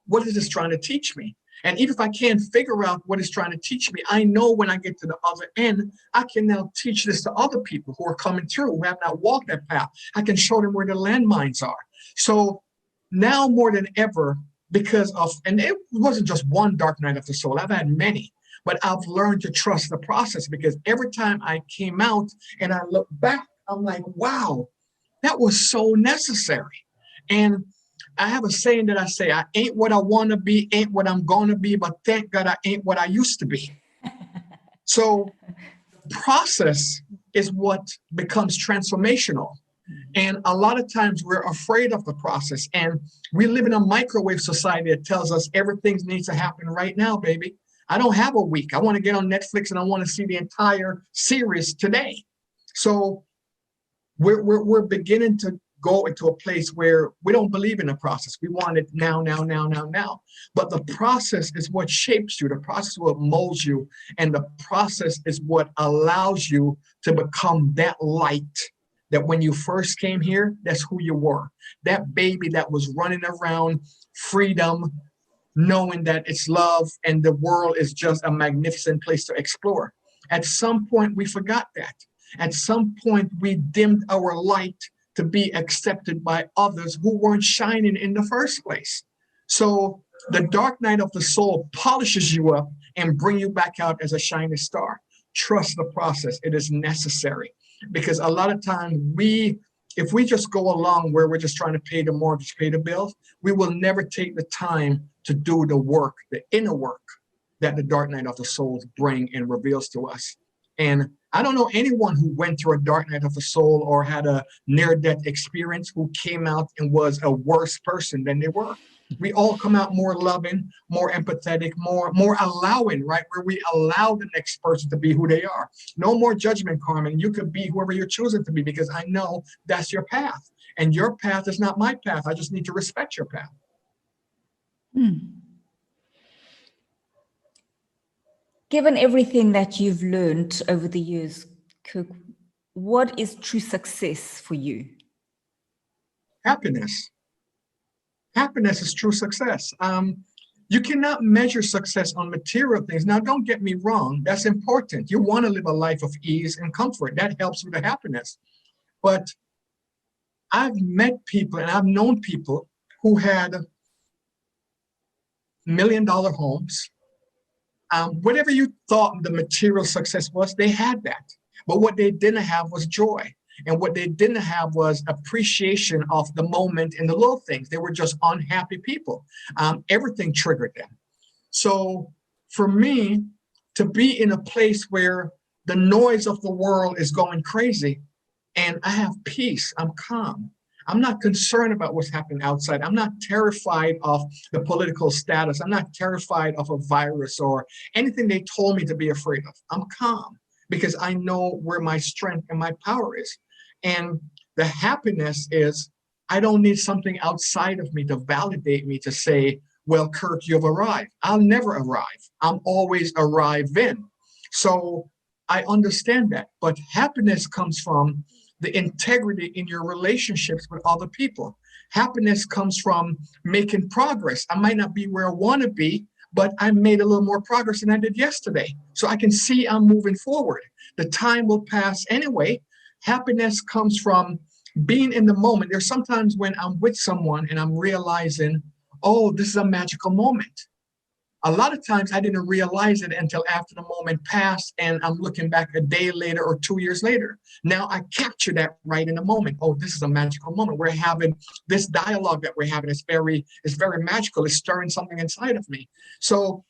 what is this trying to teach me? And even if I can't figure out what it's trying to teach me, I know when I get to the other end, I can now teach this to other people who are coming through, who have not walked that path. I can show them where the landmines are. So now more than ever, because of, and it wasn't just one dark night of the soul, I've had many, but I've learned to trust the process, because every time I came out and I look back, I'm like, wow, that was so necessary. And I have a saying that I say, I ain't what I want to be, ain't what I'm going to be, but thank God I ain't what I used to be. So the process is what becomes transformational. And a lot of times we're afraid of the process. And we live in a microwave society that tells us everything needs to happen right now, baby. I don't have a week. I want to get on Netflix and I want to see the entire series today. So we're beginning to go into a place where we don't believe in the process. We want it now, now, now, now, now. But the process is what shapes you. The process is what molds you. And the process is what allows you to become that light that when you first came here, that's who you were. That baby that was running around, freedom, knowing that it's love and the world is just a magnificent place to explore. At some point, we forgot that. At some point, we dimmed our light to be accepted by others who weren't shining in the first place. So the dark night of the soul polishes you up and bring you back out as a shining star. Trust the process. It is necessary, because a lot of times if we just go along where we're just trying to pay the mortgage, pay the bills, we will never take the time to do the work, the inner work that the dark night of the souls bring and reveals to us. And I don't know anyone who went through a dark night of the soul or had a near-death experience who came out and was a worse person than they were. We all come out more loving, more empathetic, more allowing, right? Where we allow the next person to be who they are. No more judgment, Carmen. You could be whoever you're choosing to be, because I know that's your path. And your path is not my path. I just need to respect your path. Given everything that you've learned over the years, Kirk, what is true success for you? Happiness. Happiness is true success. You cannot measure success on material things. Now, don't get me wrong. That's important. You want to live a life of ease and comfort. That helps with the happiness. But I've met people and I've known people who had $1 million homes. Whatever you thought the material success was, they had that. But what they didn't have was joy. And what they didn't have was appreciation of the moment and the little things. They were just unhappy people. Everything triggered them. So for me, to be in a place where the noise of the world is going crazy and I have peace, I'm calm. I'm not concerned about what's happening outside. I'm not terrified of the political status. I'm not terrified of a virus or anything they told me to be afraid of. I'm calm because I know where my strength and my power is. And the happiness is, I don't need something outside of me to validate me to say, well, Kirk, you've arrived. I'll never arrive. I'm always arriving. So I understand that. But happiness comes from the integrity in your relationships with other people. Happiness comes from making progress. I might not be where I want to be, but I made a little more progress than I did yesterday. So I can see I'm moving forward. The time will pass anyway. Happiness comes from being in the moment. There's sometimes when I'm with someone and I'm realizing, oh, this is a magical moment. A lot of times I didn't realize it until after the moment passed and I'm looking back a day later or 2 years later. Now I capture that right in the moment. Oh, this is a magical moment. We're having this dialogue that we're having. It's very magical. It's stirring something inside of me. So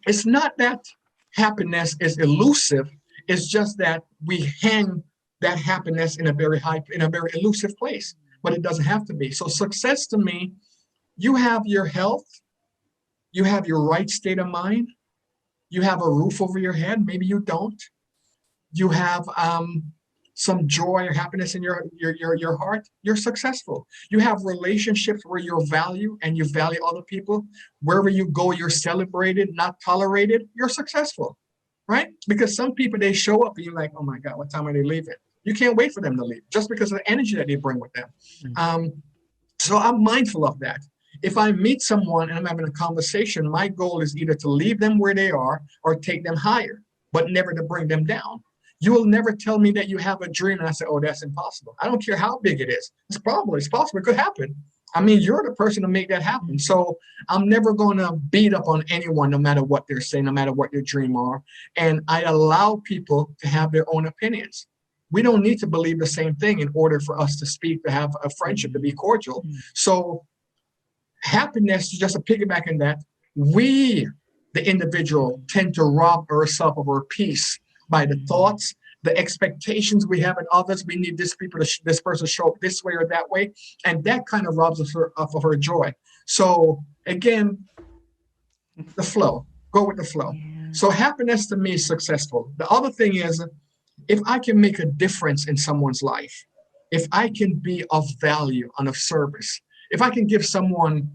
it's not that happiness is elusive. It's just that we hang that happiness in a very elusive place, but it doesn't have to be. So success to me, you have your health, you have your right state of mind, you have a roof over your head, maybe you don't. You have some joy or happiness in your heart, you're successful. You have relationships where you're valued and you value other people. Wherever you go, you're celebrated, not tolerated, you're successful, right? Because some people, they show up and you're like, oh my God, what time are they leaving? You can't wait for them to leave just because of the energy that they bring with them. So I'm mindful of that. If I meet someone and I'm having a conversation, my goal is either to leave them where they are or take them higher, but never to bring them down. You will never tell me that you have a dream and I say, oh, that's impossible. I don't care how big it is. It's possible. It could happen. I mean, you're the person to make that happen. So I'm never going to beat up on anyone, no matter what they're saying, no matter what their dream are. And I allow people to have their own opinions. We don't need to believe the same thing in order for us to speak, to have a friendship, to be cordial. So happiness, just a piggyback in that, we, the individual, tend to rob ourselves of our peace by the thoughts, the expectations we have in others. We need this person to show up this way or that way, and that kind of robs us of her joy. So again, the flow. Go with the flow. Yeah. So happiness to me is successful. The other thing is, if I can make a difference in someone's life, if I can be of value and of service, if I can give someone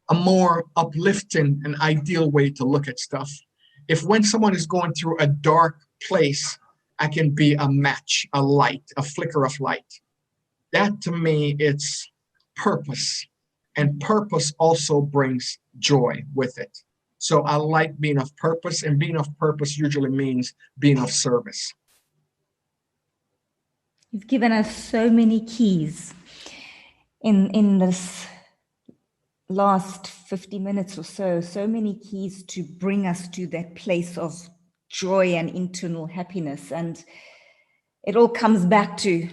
a more uplifting and ideal way to look at stuff, if when someone is going through a dark place, I can be a match, a light, a flicker of light. That to me, it's purpose. And purpose also brings joy with it. So I like being of purpose, and being of purpose usually means being of service. You've given us so many keys in this last 50 minutes or so many keys to bring us to that place of joy and internal happiness. And it all comes back to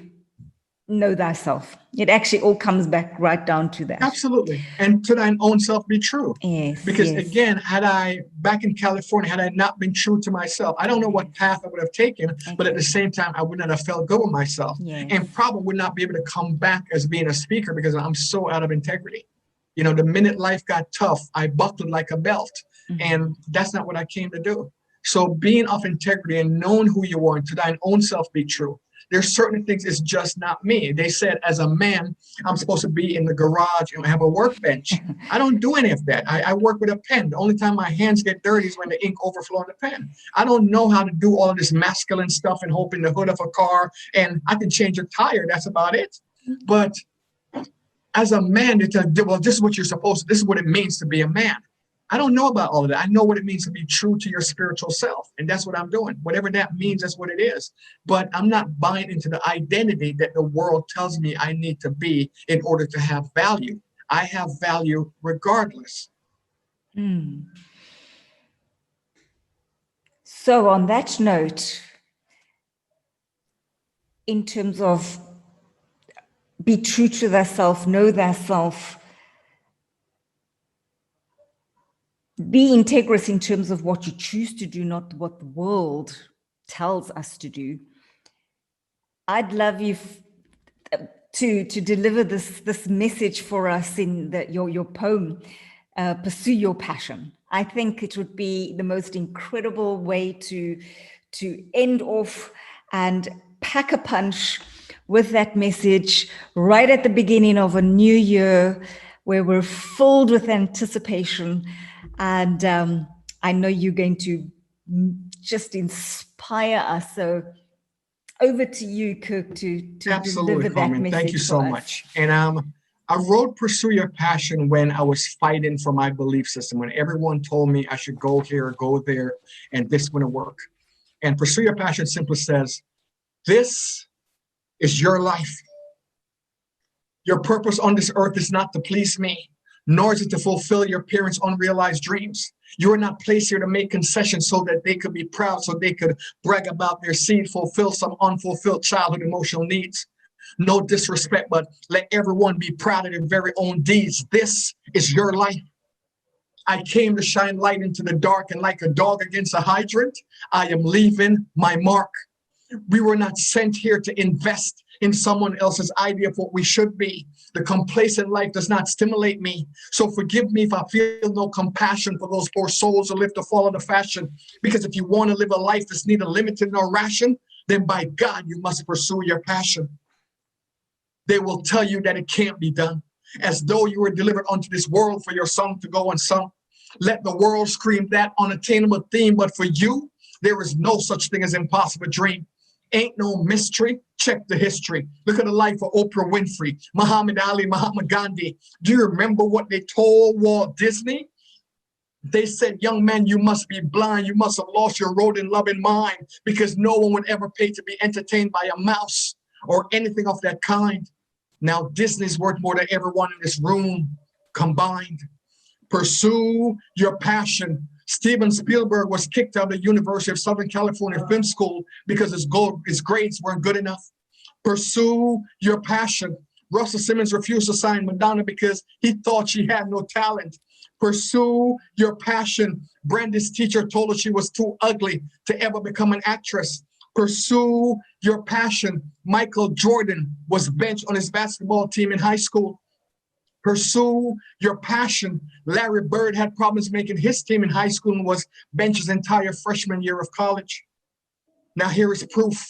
know thyself. It actually all comes back right down to that. Absolutely. And to thine own self be true. Yes. Because again, back in California, had I not been true to myself, I don't know what path I would have taken, but at the same time, I would not have felt good with myself. Yes. And probably would not be able to come back as being a speaker because I'm so out of integrity. You know, the minute life got tough, I buckled like a belt. And that's not what I came to do. So being of integrity and knowing who you are, and to thine own self be true. There's certain things, it's just not me. They said as a man, I'm supposed to be in the garage and have a workbench. I don't do any of that. I work with a pen. The only time my hands get dirty is when the ink overflows in the pen. I don't know how to do all of this masculine stuff and open the hood of a car, and I can change a tire. That's about it. But as a man, they tell you, well, this is what you're supposed to, this is what it means to be a man. I don't know about all of that. I know what it means to be true to your spiritual self. And that's what I'm doing. Whatever that means, that's what it is. But I'm not buying into the identity that the world tells me I need to be in order to have value. I have value regardless. So on that note, in terms of be true to thyself, know thyself, be integrous in terms of what you choose to do, not what the world tells us to do. I'd love you to deliver this message for us in your poem, Pursue Your Passion. I think it would be the most incredible way to end off and pack a punch with that message right at the beginning of a new year where we're filled with anticipation. And I know you're going to just inspire us. So over to you, Kirk, to deliver that message. Thank you so much. And I wrote Pursue Your Passion when I was fighting for my belief system, when everyone told me I should go here, go there, and this wouldn't work. And Pursue Your Passion simply says, this is your life. Your purpose on this earth is not to please me, nor is it to fulfill your parents' unrealized dreams. You are not placed here to make concessions so that they could be proud, so they could brag about their seed, fulfill some unfulfilled childhood emotional needs. No disrespect, but let everyone be proud of their very own deeds. This is your life. I came to shine light into the dark, and like a dog against a hydrant, I am leaving my mark. We were not sent here to invest in someone else's idea of what we should be. The complacent life does not stimulate me. So forgive me if I feel no compassion for those poor souls who live to follow the fashion. Because if you want to live a life that's neither limited nor ration, then by God, you must pursue your passion. They will tell you that it can't be done, as though you were delivered unto this world for your song to go unsung. Let the world scream that unattainable theme, but for you, there is no such thing as impossible dream. Ain't no mystery. Check the history. Look at the life of Oprah Winfrey, Muhammad Ali, Mahatma Gandhi. Do you remember what they told Walt Disney? They said, young man, you must be blind. You must have lost your rodent loving mind, because no one would ever pay to be entertained by a mouse or anything of that kind. Now Disney's worth more than everyone in this room combined. Pursue your passion. Steven Spielberg was kicked out of the University of Southern California Film School because his grades weren't good enough. Pursue your passion. Russell Simmons refused to sign Madonna because he thought she had no talent. Pursue your passion. Brandy's teacher told her she was too ugly to ever become an actress. Pursue your passion. Michael Jordan was benched on his basketball team in high school. Pursue your passion. Larry Bird had problems making his team in high school and was benched his entire freshman year of college. Now here is proof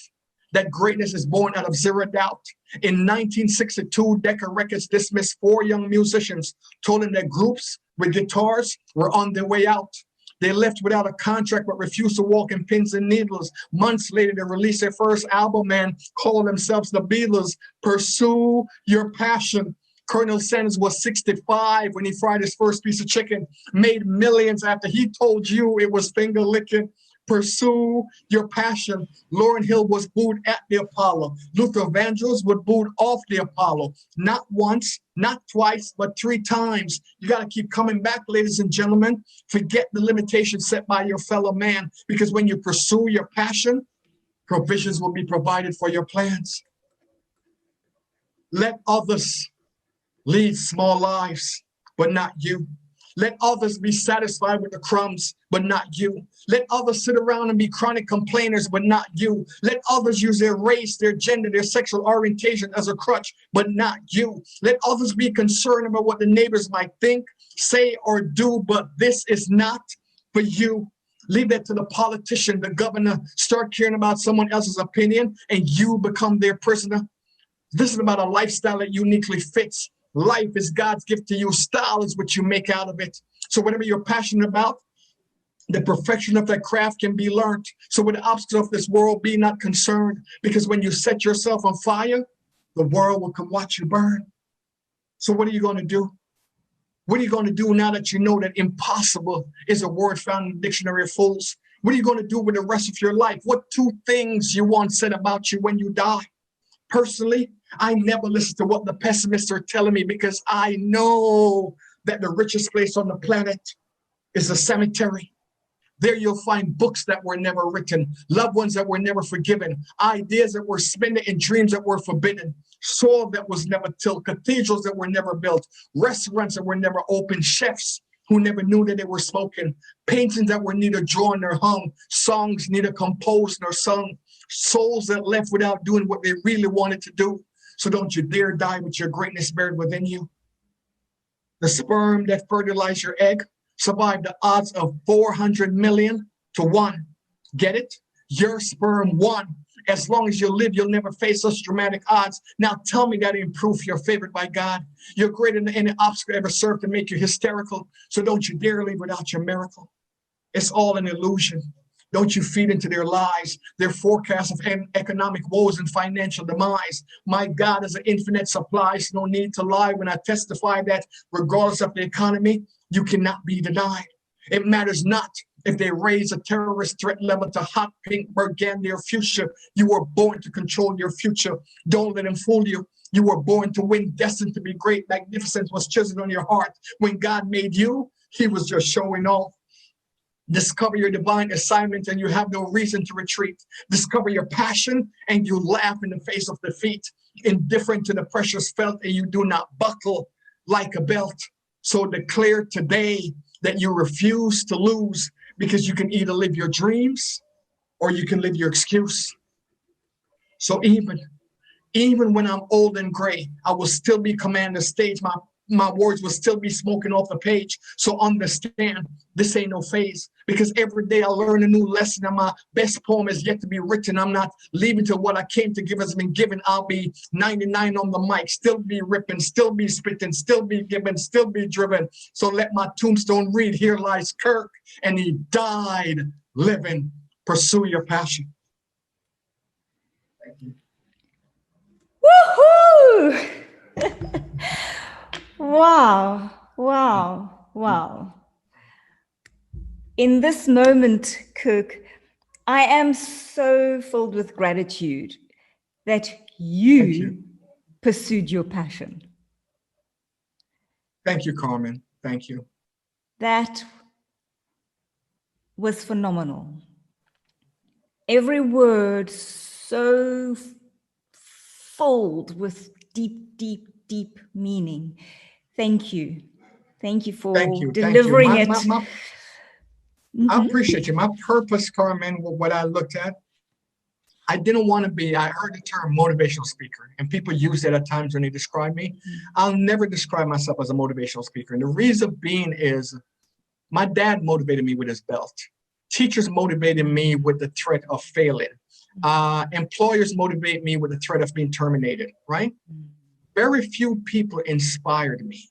that greatness is born out of zero doubt. In 1962, Decca Records dismissed 4 young musicians, told them that groups with guitars were on their way out. They left without a contract but refused to walk in pins and needles. Months later, they released their first album and called themselves the Beatles. Pursue your passion. Colonel Sanders was 65 when he fried his first piece of chicken, made millions after he told you it was finger licking. Pursue your passion. Lauryn Hill was booed at the Apollo. Luther Vandross was booed off the Apollo. Not once, not twice, but 3 times. You got to keep coming back, ladies and gentlemen. Forget the limitations set by your fellow man, because when you pursue your passion, provisions will be provided for your plans. Let others lead small lives, but not you. Let others be satisfied with the crumbs, but not you. Let others sit around and be chronic complainers, but not you. Let others use their race, their gender, their sexual orientation as a crutch, but not you. Let others be concerned about what the neighbors might think, say, or do, but this is not for you. Leave that to the politician, the governor. Start caring about someone else's opinion and you become their prisoner. This is about a lifestyle that uniquely fits. Life is God's gift to you. Style is what you make out of it. So whatever you're passionate about, the perfection of that craft can be learned. So with the obstacles of this world, be not concerned, because when you set yourself on fire, the world will come watch you burn. So what are you going to do? What are you going to do now that you know that impossible is a word found in the dictionary of fools? What are you going to do with the rest of your life? What 2 things you want said about you when you die? Personally, I never listen to what the pessimists are telling me, because I know that the richest place on the planet is the cemetery. There you'll find books that were never written, loved ones that were never forgiven, ideas that were spinning, and dreams that were forbidden, soil that was never tilled, cathedrals that were never built, restaurants that were never opened, chefs who never knew that they were spoken, paintings that were neither drawn nor hung, songs neither composed nor sung, souls that left without doing what they really wanted to do. So don't you dare die with your greatness buried within you. The sperm that fertilized your egg survived the odds of 400 million to 1. Get it? Your sperm won. As long as you live, you'll never face such dramatic odds. Now tell me that ain't proof you're favored by God. You're greater than any obstacle ever served to make you hysterical. So don't you dare leave without your miracle. It's all an illusion. Don't you feed into their lies, their forecasts of economic woes and financial demise. My God is an infinite supply, so no need to lie when I testify that regardless of the economy, you cannot be denied. It matters not if they raise a terrorist threat level to hot pink burgundy or fuchsia. You were born to control your future. Don't let them fool you. You were born to win, destined to be great. Magnificence was chiseled on your heart. When God made you, he was just showing off. Discover your divine assignment and you have no reason to retreat. Discover your passion and you laugh in the face of defeat. Indifferent to the pressures felt and you do not buckle like a belt. So declare today that you refuse to lose, because you can either live your dreams or you can live your excuse. So even when I'm old and gray, I will still be command the stage. My words will still be smoking off the page. So understand, this ain't no phase, because every day I learn a new lesson and my best poem is yet to be written. I'm not leaving till what I came to give has been given. I'll be 99 on the mic, still be ripping, still be spitting, still be giving, still be driven. So let my tombstone read, here lies Kirk, and he died living. Pursue your passion. Thank you. Woohoo! Wow, wow, wow. In this moment, Kirk, I am so filled with gratitude that you pursued your passion. Thank you, Carmen. Thank you. That was phenomenal. Every word so filled with deep, deep, deep meaning. Thank you. Thank you for delivering it. I appreciate you. My purpose, Carmen, what I looked at, I didn't want to be, I heard the term motivational speaker, and people use that at times when they describe me. I'll never describe myself as a motivational speaker. And the reason being is my dad motivated me with his belt. Teachers motivated me with the threat of failing. Employers motivate me with the threat of being terminated, right? Very few people inspired me.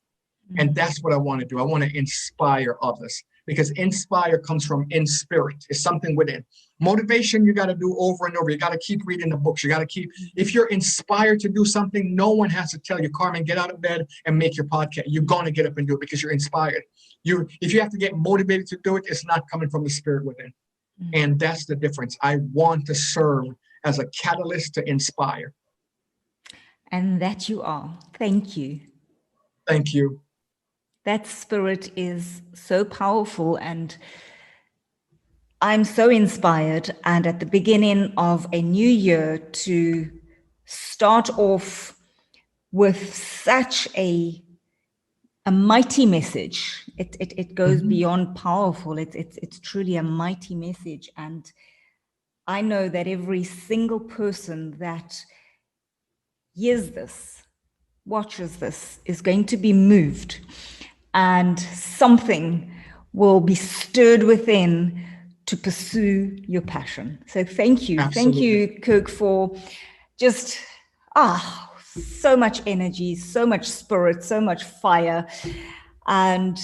And that's what I want to do. I want to inspire others, because inspire comes from in spirit. It's something within. Motivation, you got to do over and over. You got to keep reading the books. You got to keep, if you're inspired to do something, no one has to tell you, Carmen, get out of bed and make your podcast. You're going to get up and do it because you're inspired. If you have to get motivated to do it, it's not coming from the spirit within. And that's the difference. I want to serve as a catalyst to inspire. And that you are. Thank you. Thank you. That spirit is so powerful, and I'm so inspired. And at the beginning of a new year, to start off with such a mighty message. It goes beyond powerful. It's truly a mighty message. And I know that every single person that hears this, watches this, is going to be moved, and something will be stirred within to pursue your passion. So thank you. Absolutely. Thank you, Kirk, for just, so much energy, so much spirit, so much fire, and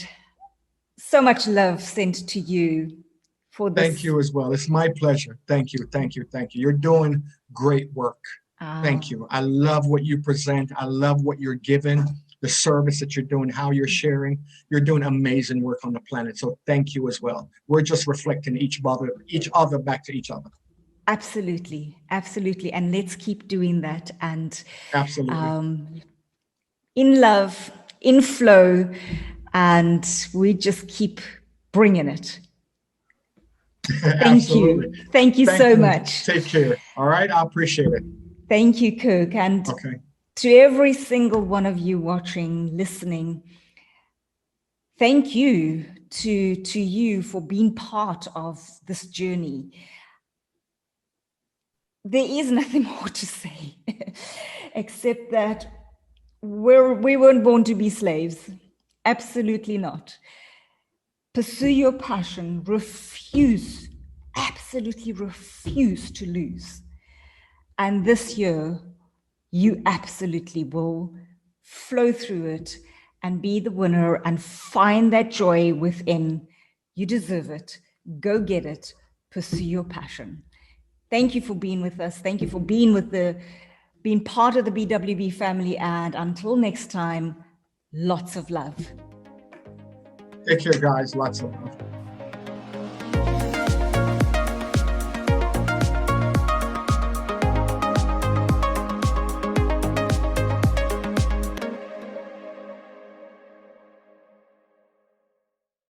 so much love sent to you for this. Thank you as well. It's my pleasure. Thank you. Thank you. Thank you. You're doing great work. Thank you. I love what you present. I love what you're giving, the service that you're doing, how you're sharing. You're doing amazing work on the planet. So thank you as well. We're just reflecting each other back to each other. Absolutely. Absolutely. And let's keep doing that. And absolutely, in love, in flow, and we just keep bringing it. Thank you. Thank you so much. Take care. All right. I appreciate it. Thank you, Kirk. And to every single one of you watching, listening, thank you to you for being part of this journey. There is nothing more to say except that we weren't born to be slaves. Absolutely not. Pursue your passion. Absolutely refuse to lose. And this year, you absolutely will flow through it and be the winner and find that joy within. You deserve it. Go get it. Pursue your passion. Thank you for being with us. Thank you for being part of the BWB family. And until next time, lots of love. Take care, guys. Lots of love.